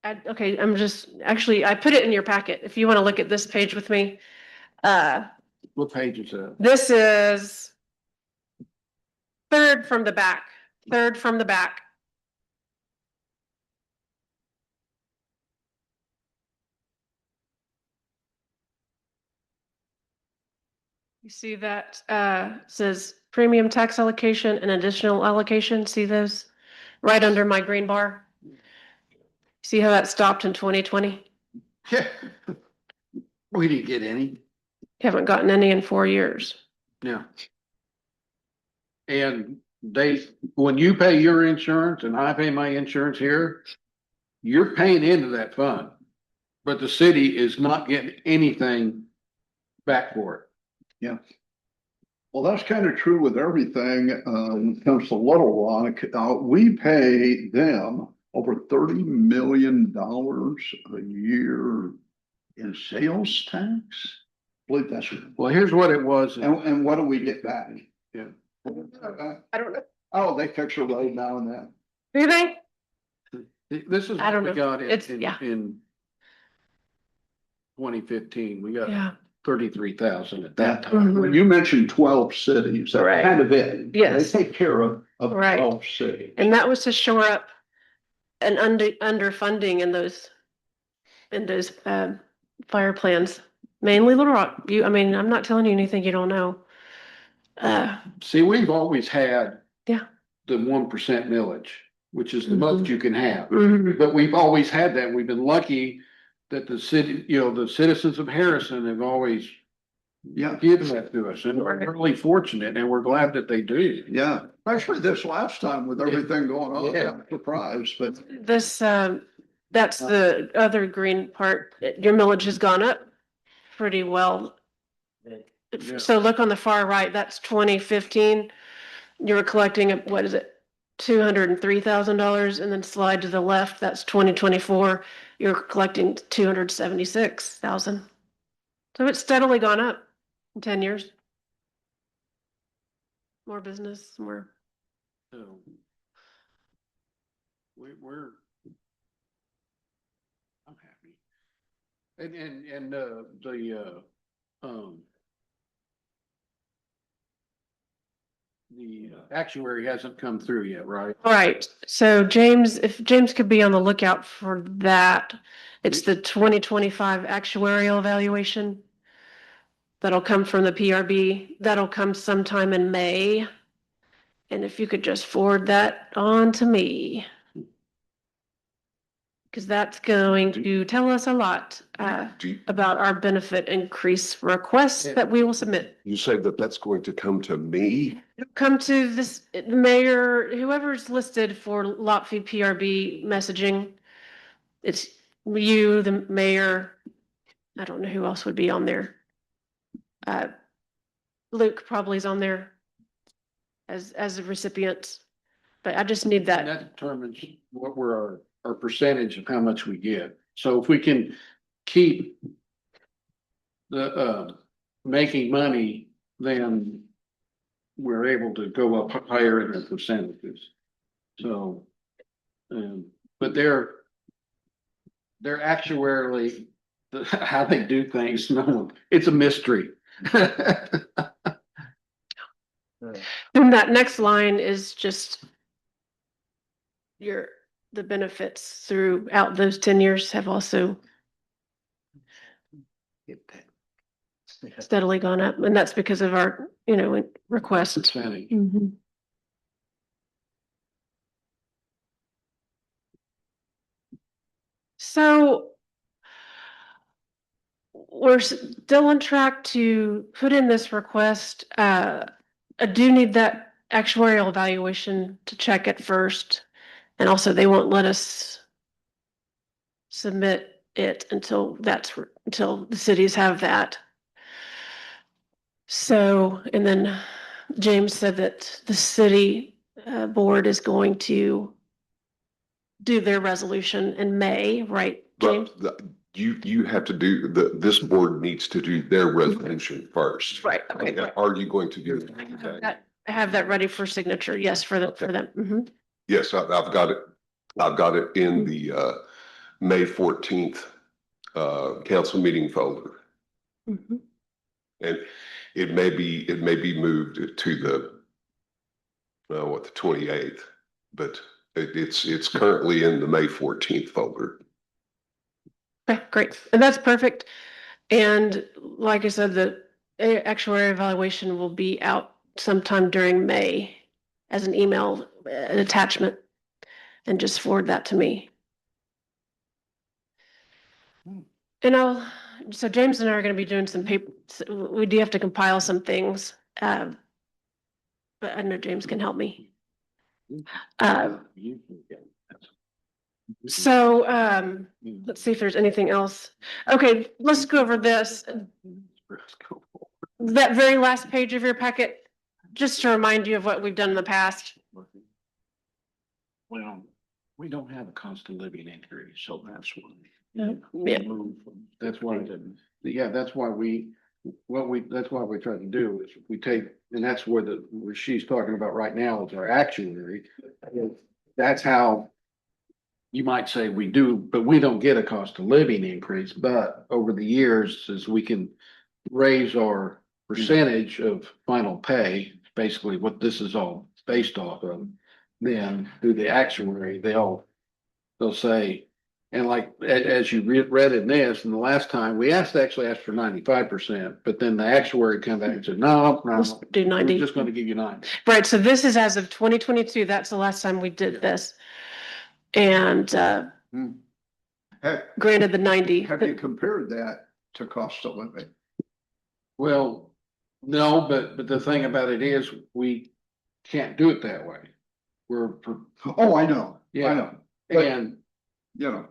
Speaker 3: Okay, I put it in your packet. If you want to look at this page with me.
Speaker 1: What page is that?
Speaker 3: This is third from the back. You see that, says premium tax allocation and additional allocation. See those? Right under my green bar. See how that stopped in 2020?
Speaker 1: Yeah. We didn't get any.
Speaker 3: Haven't gotten any in 4 years.
Speaker 1: Yeah. And when you pay your insurance and I pay my insurance here, you're paying into that fund. But the city is not getting anything back for it.
Speaker 5: Yeah. Well, that's kind of true with everything, when it comes to Little Rock. We pay them over $30 million a year in sales tax. I believe that's,
Speaker 1: Well, here's what it was.
Speaker 5: and what do we get back?
Speaker 1: Yeah.
Speaker 3: I don't know.
Speaker 5: Oh, they fix a road now and then.
Speaker 3: Do they?
Speaker 1: This is
Speaker 3: I don't
Speaker 1: what we
Speaker 3: know.
Speaker 1: got
Speaker 3: It's-
Speaker 1: in
Speaker 3: yeah.
Speaker 1: 2015. We got
Speaker 3: Yeah.
Speaker 1: 33,000 at that time.
Speaker 5: When you mentioned 12 cities, that's
Speaker 3: Right.
Speaker 5: kind of it.
Speaker 3: Yes.
Speaker 5: They take care of
Speaker 3: Right.
Speaker 5: 12 cities.
Speaker 3: And that was to shore up an underfunding in those fire plans, mainly Little Rock. I'm not telling you anything you don't know.
Speaker 1: See, we've always had.
Speaker 3: Yeah.
Speaker 1: The 1% millage, which is the most you can have.
Speaker 3: Mhm.
Speaker 1: But we've always had that. We've been lucky that the city, the citizens of Harrison have always
Speaker 5: Yeah,
Speaker 1: given that to us, and we're really fortunate, and we're glad that they do.
Speaker 5: yeah, especially this last time with everything going on.
Speaker 1: Yeah.
Speaker 5: I'm surprised, but
Speaker 3: This, that's the other green part. Your millage has gone up pretty well.
Speaker 1: Yeah.
Speaker 3: So look on the far right, that's 2015. You were collecting, what is it? $203,000, and then slide to the left, that's 2024. You're collecting 276,000. So it's steadily gone up in 10 years. More business, more.
Speaker 1: So we're. I'm happy. And the actuary hasn't come through yet, right?
Speaker 3: All right, so if James could be on the lookout for that, it's the 2025 actuarial evaluation. That'll come from the PRB, that'll come sometime in May. And if you could just forward that on to me. Because that's going to tell us a lot
Speaker 4: Do you,
Speaker 3: about our benefit increase requests that we will submit.
Speaker 4: you say that that's going to come to me?
Speaker 3: Come to this mayor, whoever's listed for lot fee PRB messaging. It's you, the mayor. I don't know who else would be on there. Luke probably is on there as a recipient, but I just need
Speaker 1: And
Speaker 3: that.
Speaker 1: that determines what our percentage of how much we get. So if we can keep the, making money, then we're able to go up higher in the percentages. So, but they're actuarially, how they do things, no one, it's a mystery.
Speaker 3: And that next line is just the benefits throughout those 10 years have also steadily gone up, and that's because of our, requests.
Speaker 1: Percentage.
Speaker 3: Mhm. So we're still on track to put in this request. I do need that actuarial evaluation to check it first. And also they won't let us submit it until the cities have that. So, and then James said that the city board is going to do their resolution in May, right, James?
Speaker 4: But you have to do, this board needs to do their resolution first.
Speaker 3: Right, okay.
Speaker 4: Okay, are you going to do that?
Speaker 3: I have that ready for signature, yes, for them. Mhm.
Speaker 4: Yes, I've got it. I've got it in the May 14th council meeting folder.
Speaker 3: Mhm.
Speaker 4: And it may be moved to the the 28th, but it's currently in the May 14th folder.
Speaker 3: Okay, great. And that's perfect. And like I said, the actuarial evaluation will be out sometime during May as an email, an attachment, and just forward that to me. And so James and I are going to be doing some paper, we do have to compile some things. But I know James can help me. So let's see if there's anything else. Okay, let's go over this. That very last page of your packet, just to remind you of what we've done in the past.
Speaker 1: Well, we don't have a cost of living increase, so that's why.
Speaker 3: Yeah.
Speaker 1: That's why, that's why that's why we try to do is we take, and that's where where she's talking about right now is our actuary. That's how you might say we do, but we don't get a cost of living increase, but over the years, as we can raise our percentage of final pay, basically what this is all based off of, then through the actuary, they'll say, and like, as you read in this, and the last time, we actually asked for 95%, but then the actuary came back and said, no,
Speaker 3: Let's do
Speaker 1: we're
Speaker 3: 90.
Speaker 1: just gonna give you 90.
Speaker 3: Right, so this is as of 2022. That's the last time we did this. And granted the 90.
Speaker 5: Have you compared that to cost of living?
Speaker 1: Well, no, but the thing about it is, we can't do it that way.
Speaker 5: Oh, I know. I
Speaker 1: Yeah,
Speaker 5: know. But,
Speaker 1: and,
Speaker 5: you know,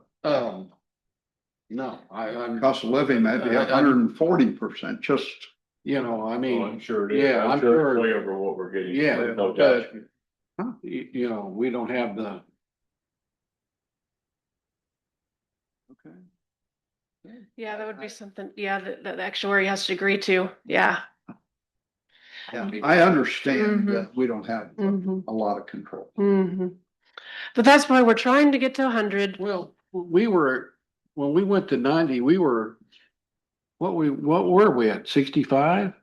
Speaker 1: no, I'm,
Speaker 5: cost of living might be 140%, just,
Speaker 1: I
Speaker 6: Oh,
Speaker 1: mean,
Speaker 6: I'm sure it is.
Speaker 1: yeah, I'm
Speaker 6: it's
Speaker 1: sure.
Speaker 6: Way over what we're getting.
Speaker 1: Yeah,
Speaker 6: There's no
Speaker 1: but,
Speaker 6: doubt.
Speaker 1: we don't have the.
Speaker 5: okay.
Speaker 3: Yeah, that would be something, yeah, that the actuary has to agree to, yeah.
Speaker 5: Yeah, I understand
Speaker 3: Mhm.
Speaker 5: that we don't have
Speaker 3: Mhm.
Speaker 5: a lot of control.
Speaker 3: Mhm. But that's why we're trying to get to 100.
Speaker 1: Well, when we went to 90, we were, what were we at, 65?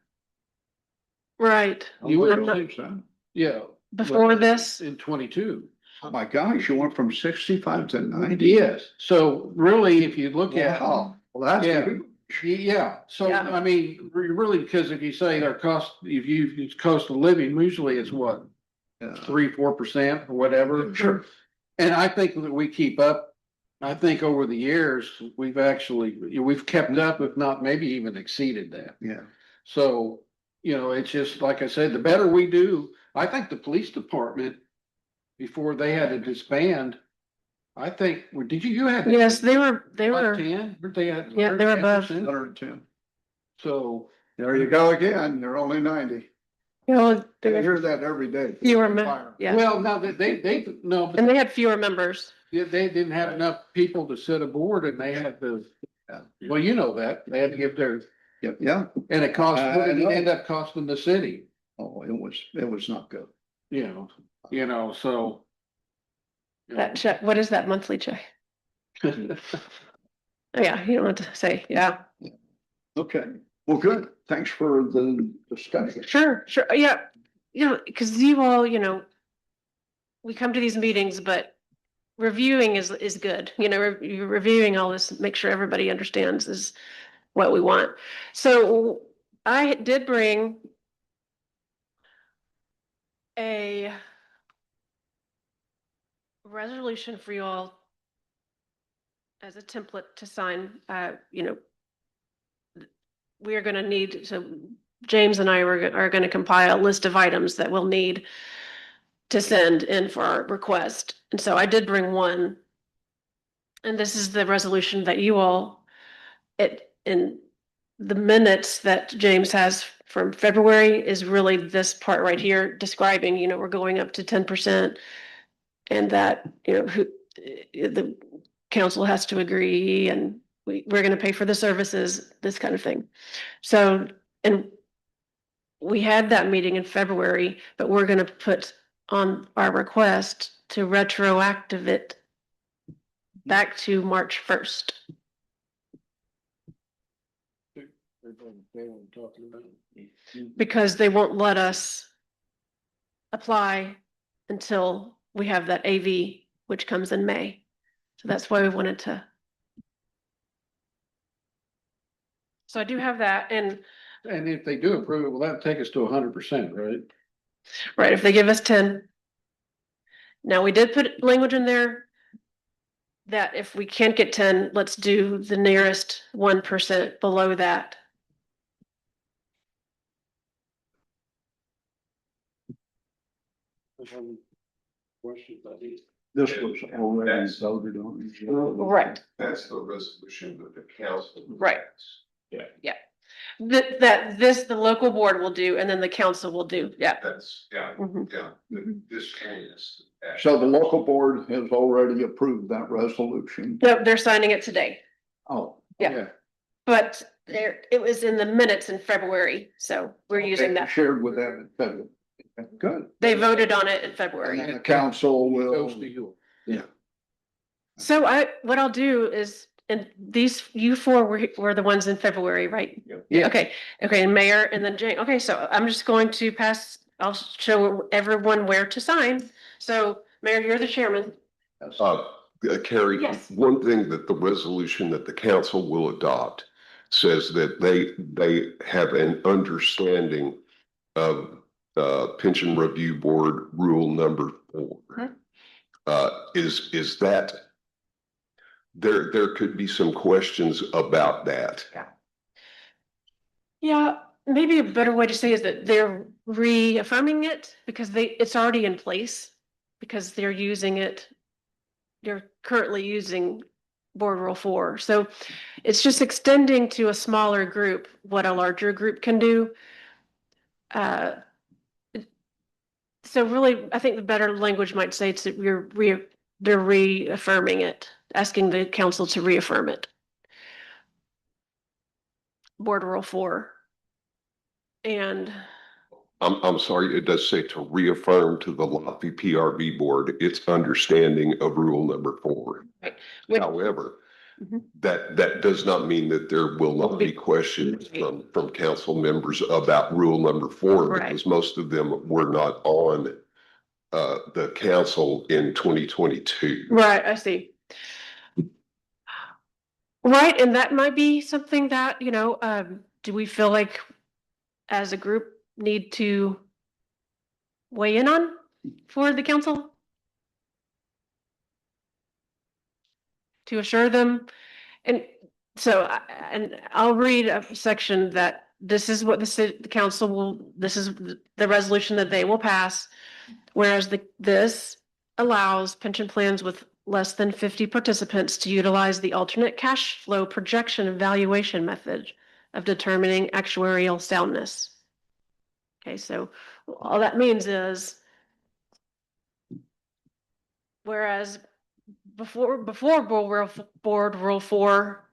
Speaker 3: Right.
Speaker 1: You were,
Speaker 3: I'm not-
Speaker 1: yeah.
Speaker 3: Before this,
Speaker 1: In 22.
Speaker 5: Oh my gosh, you went from 65 to 90?
Speaker 1: Yes, so really, if you look at.
Speaker 5: Wow, well, that's
Speaker 1: Yeah.
Speaker 5: huge.
Speaker 1: Yeah, so
Speaker 3: Yeah.
Speaker 1: I mean, really, because if you say their cost, it's cost of living, usually it's what,
Speaker 5: Yeah.
Speaker 1: 3-4% or whatever.
Speaker 5: Sure.
Speaker 1: And I think that we keep up. I think over the years, we've kept up, if not maybe even exceeded that.
Speaker 5: Yeah.
Speaker 1: So, it's just, like I said, the better we do, I think the police department, before they had to disband, I think, you had.
Speaker 3: yes, they were,
Speaker 1: 10, weren't they at?
Speaker 3: Yeah, they were above.
Speaker 1: 10%?
Speaker 5: 110.
Speaker 1: So,
Speaker 5: There you go again, you're only 90.
Speaker 3: you know,
Speaker 5: I
Speaker 3: they were
Speaker 5: hear that every day.
Speaker 3: fewer,
Speaker 5: Fire.
Speaker 3: yeah,
Speaker 1: well, no, no,
Speaker 3: and
Speaker 1: but
Speaker 3: they had fewer members.
Speaker 1: they didn't have enough people to sit a board and they had to, Well, you know that, they had to give their,
Speaker 5: Yeah,
Speaker 1: and it cost,
Speaker 5: I
Speaker 1: it
Speaker 5: know.
Speaker 1: ended up costing the city,
Speaker 5: oh, it was not good.
Speaker 1: So.
Speaker 3: That check, what is that monthly check? Oh, yeah, you don't have to say, yeah,
Speaker 5: Okay, well, good. Thanks for the discussion.
Speaker 3: sure, yeah. Cause you all, we come to these meetings, but reviewing is good, you're reviewing all this, make sure everybody understands is what we want. So I did bring a resolution for you all as a template to sign, we are gonna need, so James and I are gonna compile a list of items that we'll need to send in for our request. And so I did bring one. And this is the resolution that you all, in the minutes that James has from February is really this part right here describing, we're going up to 10%. And that, the council has to agree and we're gonna pay for the services, this kind of thing. So, and we had that meeting in February, but we're gonna put on our request to retroactive it back to March 1st. Because they won't let us apply until we have that AV, which comes in May. So that's why we wanted to. So I do have that, and
Speaker 1: And if they do approve it, well, that'll take us to 100%, right?
Speaker 3: right, if they give us 10. Now, we did put language in there that if we can't get 10, let's do the nearest 1% below that.
Speaker 1: Questions about these?
Speaker 5: This was already voted on.
Speaker 3: Right.
Speaker 4: That's the resolution that the council.
Speaker 3: Right.
Speaker 4: Yeah.
Speaker 3: The local board will do, and then the council will do, yeah.
Speaker 4: That's, yeah,
Speaker 3: Mhm.
Speaker 4: yeah, this is.
Speaker 5: So the local board has already approved that resolution.
Speaker 3: No, they're signing it today,
Speaker 5: Oh.
Speaker 3: Yeah. but it was in the minutes in February, so we're using that.
Speaker 5: Shared with them in February. Good.
Speaker 3: They voted on it in
Speaker 5: And
Speaker 3: February.
Speaker 5: then the council
Speaker 1: It
Speaker 5: will.
Speaker 1: goes to you.
Speaker 3: So what I'll do is, and these, you four were the ones in February, right?
Speaker 1: Yeah.
Speaker 3: Okay, and Mayor and then Jane. Okay, so I'm just going to I'll show everyone where to sign. So Mayor, you're the chairman.
Speaker 4: Carrie,
Speaker 3: Yes.
Speaker 4: one thing that the resolution that the council will adopt says that they have an understanding of pension review board rule number 4. Is that there could be some questions about that.
Speaker 3: Yeah, maybe a better way to say is that they're reaffirming it because it's already in place because they're using it. They're currently using Board Rule 4. So it's just extending to a smaller group what a larger group can do. So really, I think the better language might say they're reaffirming it, asking the council to reaffirm it. Board Rule 4. And
Speaker 4: I'm sorry, it does say to reaffirm to the Lofty PRB board its understanding of rule number 4.
Speaker 3: Right.
Speaker 4: However,
Speaker 3: Mhm.
Speaker 4: that does not mean that there will not be questions from council members about rule number 4,
Speaker 3: Right.
Speaker 4: because most of them were not on the council in 2022.
Speaker 3: Right, I see. Right, and that might be something that, do we feel like as a group need to weigh in on for the council? To assure them, and so, and I'll read a section that this is what the council will, this is the resolution that they will pass. Whereas this allows pension plans with less than 50 participants to utilize the alternate cash flow projection evaluation method of determining actuarial soundness. Okay, so all that means is whereas before board rule 4,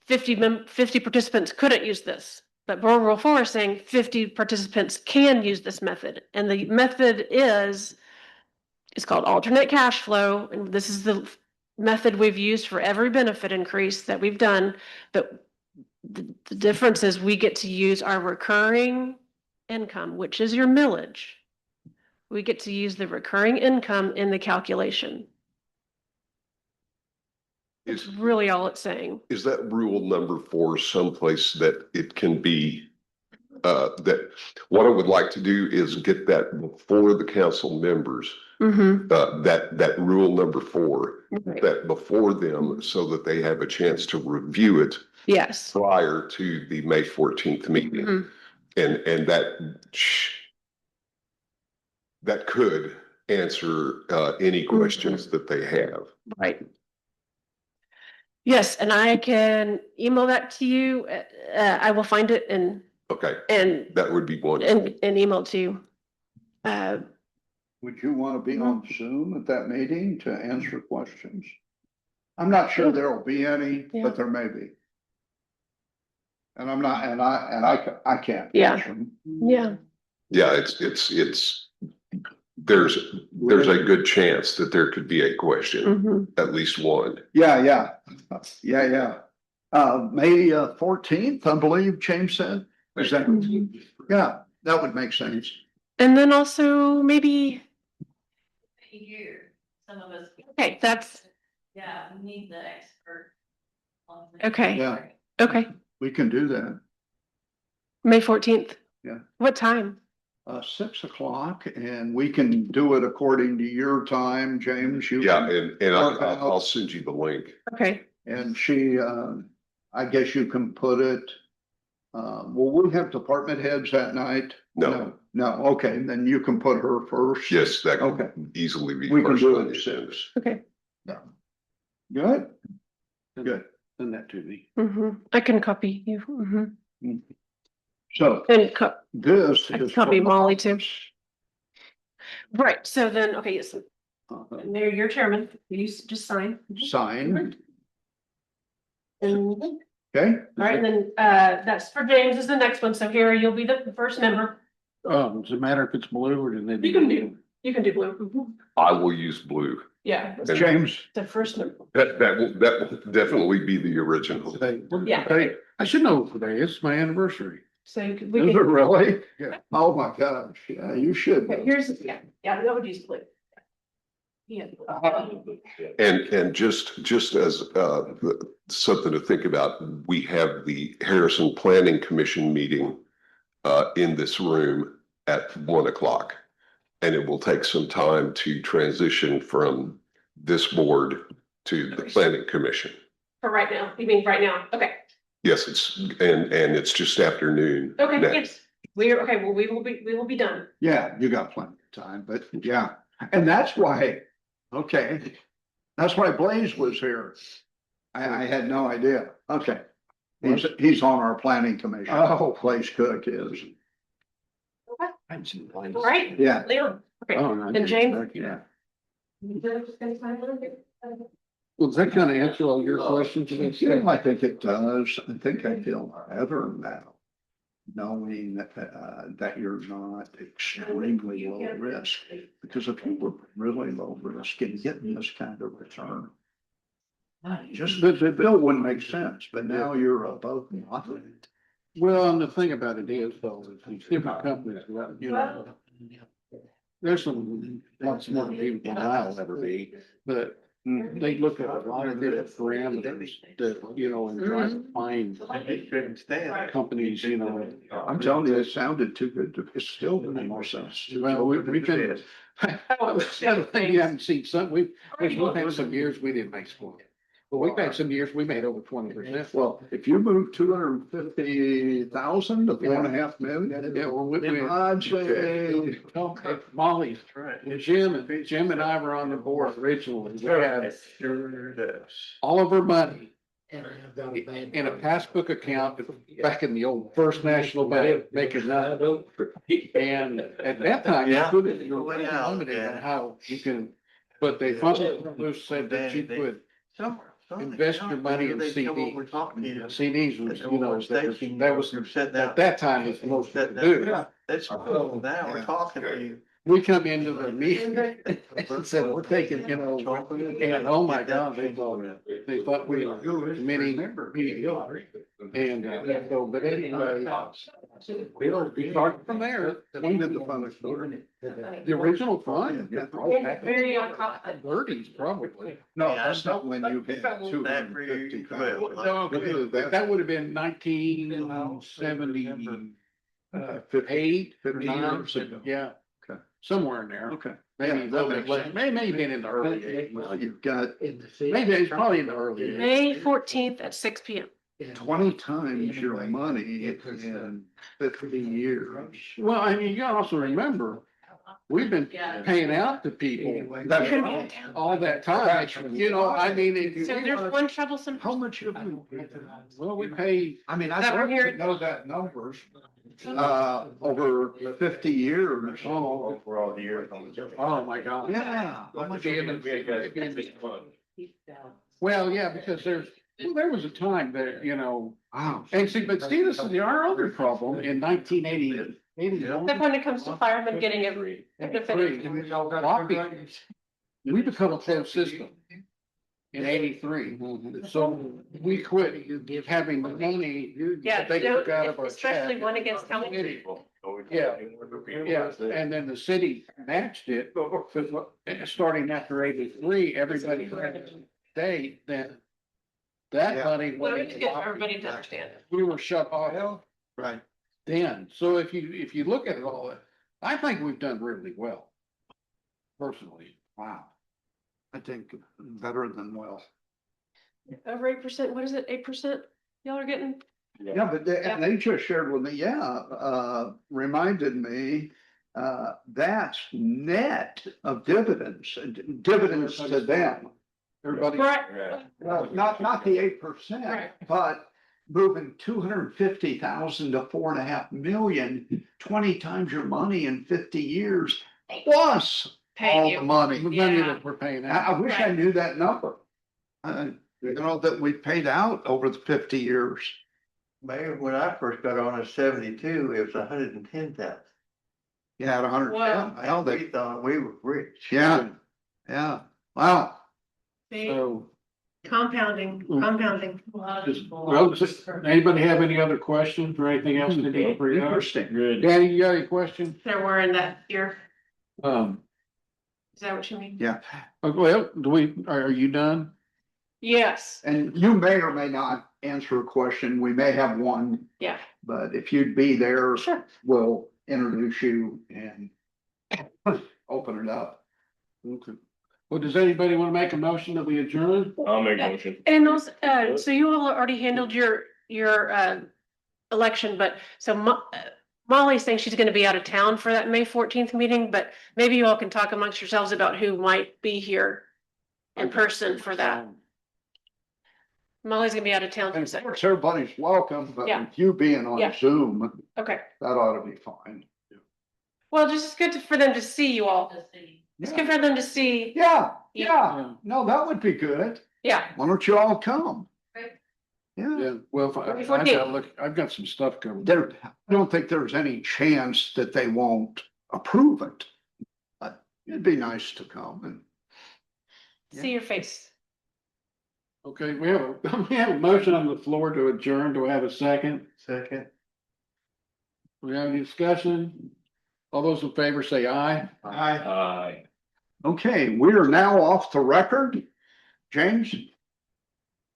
Speaker 3: 50 participants couldn't use this. But Board Rule 4 is saying 50 participants can use this method. And the method is, it's called alternate cash flow. And this is the method we've used for every benefit increase that we've done. But the difference is we get to use our recurring income, which is your millage. We get to use the recurring income in the calculation. It's
Speaker 4: Is,
Speaker 3: really all it's saying.
Speaker 4: is that rule number 4 someplace that it can be? That what I would like to do is get that before the council members,
Speaker 3: Mm-hmm.
Speaker 4: that rule number 4,
Speaker 3: Right.
Speaker 4: that before them, so that they have a chance to review it
Speaker 3: Yes.
Speaker 4: prior to the May 14th meeting.
Speaker 3: Mhm.
Speaker 4: And that could answer any questions that they have.
Speaker 3: Right. Yes, and I can email that to you. I will find it and
Speaker 4: Okay,
Speaker 3: and
Speaker 4: that would be wonderful.
Speaker 3: and email to you.
Speaker 5: Would you want to be on Zoom at that meeting to answer questions? I'm not sure there will be any,
Speaker 3: Yeah.
Speaker 5: but there may be. And I'm not, and I can't
Speaker 3: Yeah.
Speaker 5: answer them.
Speaker 3: Yeah.
Speaker 4: Yeah, there's a good chance that there could be a question,
Speaker 3: Mhm.
Speaker 4: at least one.
Speaker 5: Yeah. May 14th, I believe James said. Is that, yeah, that would make sense.
Speaker 3: And then also maybe,
Speaker 7: Here, some of us,
Speaker 3: okay, that's,
Speaker 7: yeah, we need the expert. on the-
Speaker 3: Okay.
Speaker 5: Yeah.
Speaker 3: okay,
Speaker 5: We can do that.
Speaker 3: May 14th.
Speaker 5: Yeah.
Speaker 3: What time?
Speaker 5: 6 o'clock, and we can do it according to your time, James. You
Speaker 4: Yeah,
Speaker 5: can-
Speaker 4: and
Speaker 5: work
Speaker 4: I'll
Speaker 5: out.
Speaker 4: send you the link.
Speaker 3: Okay.
Speaker 5: And she, I guess you can put it, will we have department heads that night?
Speaker 4: No.
Speaker 5: No, okay, then you can put her first.
Speaker 4: Yes, that
Speaker 5: Okay.
Speaker 4: could easily be.
Speaker 5: We can
Speaker 4: first
Speaker 5: do
Speaker 4: on
Speaker 5: it
Speaker 4: the
Speaker 5: at
Speaker 4: agenda.
Speaker 5: 6.
Speaker 3: Okay.
Speaker 5: Yeah. Good, good.
Speaker 1: Send that to me.
Speaker 3: I can copy you.
Speaker 5: So
Speaker 3: And
Speaker 5: this
Speaker 3: I can
Speaker 5: is.
Speaker 3: copy Molly too. Right. So then, okay, yes. Mayor, you're chairman. You just sign.
Speaker 5: Sign,
Speaker 3: And
Speaker 5: okay?
Speaker 3: all right, and then that's for James is the next one. So Harry, you'll be the first member.
Speaker 1: Does it matter if it's blue or do they?
Speaker 3: You can do blue.
Speaker 4: I will use blue.
Speaker 3: Yeah,
Speaker 4: And
Speaker 5: James,
Speaker 3: the first member.
Speaker 4: that will definitely be the original.
Speaker 3: Yeah.
Speaker 1: Hey, I should know today. It's my anniversary.
Speaker 3: So we
Speaker 5: is it
Speaker 3: can,
Speaker 5: really?
Speaker 1: Yeah.
Speaker 5: Oh, my gosh, yeah, you should.
Speaker 3: okay, here's, yeah, that would use blue. Yeah.
Speaker 4: And just as something to think about, we have the Harrison Planning Commission meeting in this room at 1 o'clock. And it will take some time to transition from this board to the planning commission.
Speaker 3: For right now, you mean right now? Okay.
Speaker 4: Yes, and it's just afternoon.
Speaker 3: Okay,
Speaker 4: now.
Speaker 3: yes. We're, okay, well, we will be done.
Speaker 5: Yeah, you got plenty of time, but yeah, and that's why, okay, that's why Blaze was here. I had no idea. Okay. He's on our planning commission.
Speaker 1: Oh.
Speaker 5: Blaze Cook is,
Speaker 3: All right,
Speaker 5: yeah.
Speaker 3: Leon. Okay.
Speaker 1: Oh, no, I
Speaker 3: And
Speaker 1: didn't
Speaker 3: James?
Speaker 1: expect that.
Speaker 3: Okay.
Speaker 1: Well, does that kind of answer all your questions?
Speaker 5: Yeah, I think it does. I think I feel better now, knowing that you're not extremely low risk. Because if you were really low risk and getting this kind of return, just the bill wouldn't make sense, but now you're above moderate.
Speaker 1: Well, and the thing about it is, though, is these different companies, you know, there's some lots more people than I'll ever be, but they look at a lot of different parameters that, you know, and try to find companies, you know.
Speaker 5: I'm telling you, it sounded too good to, it's still doing more sense.
Speaker 1: Well, we've been, the other thing you haven't seen, we've had some years we didn't make school. But we've had some years we made over 20%.
Speaker 5: Well, if you move 250,000 to 4.5 million.
Speaker 1: Yeah, well,
Speaker 5: I'd say,
Speaker 1: Molly's, Jim and I were on the board originally. We had all of our money in a passbook account back in the old First National Bank, making nothing. And at that time, you couldn't, you were limited on how you can, but they finally said that you could invest your money in
Speaker 2: They come over
Speaker 1: CDs.
Speaker 2: talking to you.
Speaker 1: CDs was,
Speaker 2: At
Speaker 1: you
Speaker 2: the
Speaker 1: know,
Speaker 2: station,
Speaker 1: that was,
Speaker 2: you're sitting
Speaker 1: at
Speaker 2: out.
Speaker 1: that time was the most you could do.
Speaker 2: That's cool. Now we're talking to you.
Speaker 1: We come into the meeting and said, we're taking, you know, and oh my God, they thought we were committing. And, so, but anyway, we started from there.
Speaker 5: When did the fund start?
Speaker 1: The original fund.
Speaker 3: Very on top.
Speaker 1: Thirties probably.
Speaker 5: No,
Speaker 2: Yeah,
Speaker 5: that's not when you had two
Speaker 2: That
Speaker 5: hundred
Speaker 2: for
Speaker 5: and fifty
Speaker 2: you,
Speaker 5: thousand.
Speaker 2: well,
Speaker 1: That would have been 1978,
Speaker 5: 50 years ago.
Speaker 1: yeah.
Speaker 5: Okay.
Speaker 1: Somewhere in there.
Speaker 5: Okay.
Speaker 1: Maybe
Speaker 5: Yeah,
Speaker 1: a
Speaker 5: that
Speaker 1: little bit
Speaker 5: makes
Speaker 1: late,
Speaker 5: sense.
Speaker 1: maybe been in the early eighties.
Speaker 5: Well, you've got
Speaker 1: Maybe it's probably in the early eighties.
Speaker 3: May 14th at 6 p.m.
Speaker 5: 20 times your money in 50 years.
Speaker 1: Well, I mean, you gotta also remember, we've been paying out to people
Speaker 5: That's
Speaker 3: You're
Speaker 5: right.
Speaker 1: all that time, you know, I mean,
Speaker 3: So there's one troublesome.
Speaker 5: How much have you?
Speaker 1: well, we pay,
Speaker 5: I mean, I'd
Speaker 3: That we're
Speaker 5: love to
Speaker 3: here-
Speaker 5: know that numbers, over 50 years.
Speaker 1: oh,
Speaker 6: For all the years.
Speaker 1: oh my God.
Speaker 5: Yeah. How much have you-
Speaker 1: Well, yeah, because there was a time that, you know,
Speaker 5: Wow.
Speaker 1: and see, but see, this is our other problem in 1980.
Speaker 3: Except when it comes to firemen getting it.
Speaker 1: We become a closed system in 83. So we quit having the money
Speaker 3: Yeah,
Speaker 1: that they took out of our
Speaker 3: especially
Speaker 1: check.
Speaker 3: one against county.
Speaker 1: Yeah, yeah, and then the city matched it, starting after 83, everybody stayed, then that
Speaker 5: Yeah.
Speaker 1: money
Speaker 3: Well,
Speaker 1: went.
Speaker 3: it's good for everybody to understand.
Speaker 1: We were shut off
Speaker 5: Right.
Speaker 1: then, so if you look at it all, I think we've done really well. Personally,
Speaker 5: Wow. I think better than well.
Speaker 3: Over 8%, what is it, 8%? Y'all are getting,
Speaker 5: Yeah, but and they just shared with me, reminded me, that's net of dividends to them.
Speaker 1: everybody.
Speaker 3: right,
Speaker 5: Not the 8%,
Speaker 3: Right.
Speaker 5: but moving 250,000 to 4.5 million, 20 times your money in 50 years, plus
Speaker 3: paying
Speaker 5: all
Speaker 3: you.
Speaker 5: the money.
Speaker 1: The money
Speaker 3: Yeah.
Speaker 1: that we're paying
Speaker 5: I
Speaker 1: out.
Speaker 5: wish I knew that number. You know, that we paid out over the 50 years.
Speaker 2: Mayor, when I first got on in 72, it was 110,000.
Speaker 5: You had 100,
Speaker 3: Wow.
Speaker 5: well,
Speaker 2: We thought we were rich.
Speaker 5: yeah, wow.
Speaker 3: See,
Speaker 1: So,
Speaker 3: compounding.
Speaker 1: just, anybody have any other questions or anything else to do for you?
Speaker 5: Interesting.
Speaker 6: Good.
Speaker 1: Danny, you got any questions?
Speaker 3: There were in that year,
Speaker 1: Um,
Speaker 3: is that what you mean?
Speaker 5: Yeah,
Speaker 1: well, are you done?
Speaker 3: Yes,
Speaker 5: and you may or may not answer a question. We may have one,
Speaker 3: yeah,
Speaker 5: but if you'd be there,
Speaker 3: sure.
Speaker 5: we'll introduce you and open it up.
Speaker 1: Okay. Well, does anybody want to make a motion that we adjourn?
Speaker 6: I'll make a motion.
Speaker 3: And also, so you all already handled your election, but so Molly's saying she's gonna be out of town for that May 14th meeting, but maybe you all can talk amongst yourselves about who might be here in person for that. Molly's gonna be out of town for a
Speaker 5: And of
Speaker 3: second.
Speaker 5: course, everybody's welcome, but
Speaker 3: Yeah.
Speaker 5: with you being on
Speaker 3: Yeah.
Speaker 5: Zoom,
Speaker 3: Okay,
Speaker 5: that ought to be fine.
Speaker 3: well, just good for them to see you all. It's good for them to see,
Speaker 5: Yeah,
Speaker 3: Yeah.
Speaker 5: yeah, no, that would be good.
Speaker 3: yeah,
Speaker 5: Why don't you all come?
Speaker 7: Right.
Speaker 5: Yeah,
Speaker 1: Yeah, well, I've got some stuff coming.
Speaker 5: I don't think there's any chance that they won't approve it. But it'd be nice to come and.
Speaker 3: see your face.
Speaker 1: Okay, we have a motion on the floor to adjourn. Do we have a second?
Speaker 2: Second.
Speaker 1: We have any discussion? All those in favor say aye.
Speaker 6: Aye.
Speaker 5: Okay, we are now off the record. James?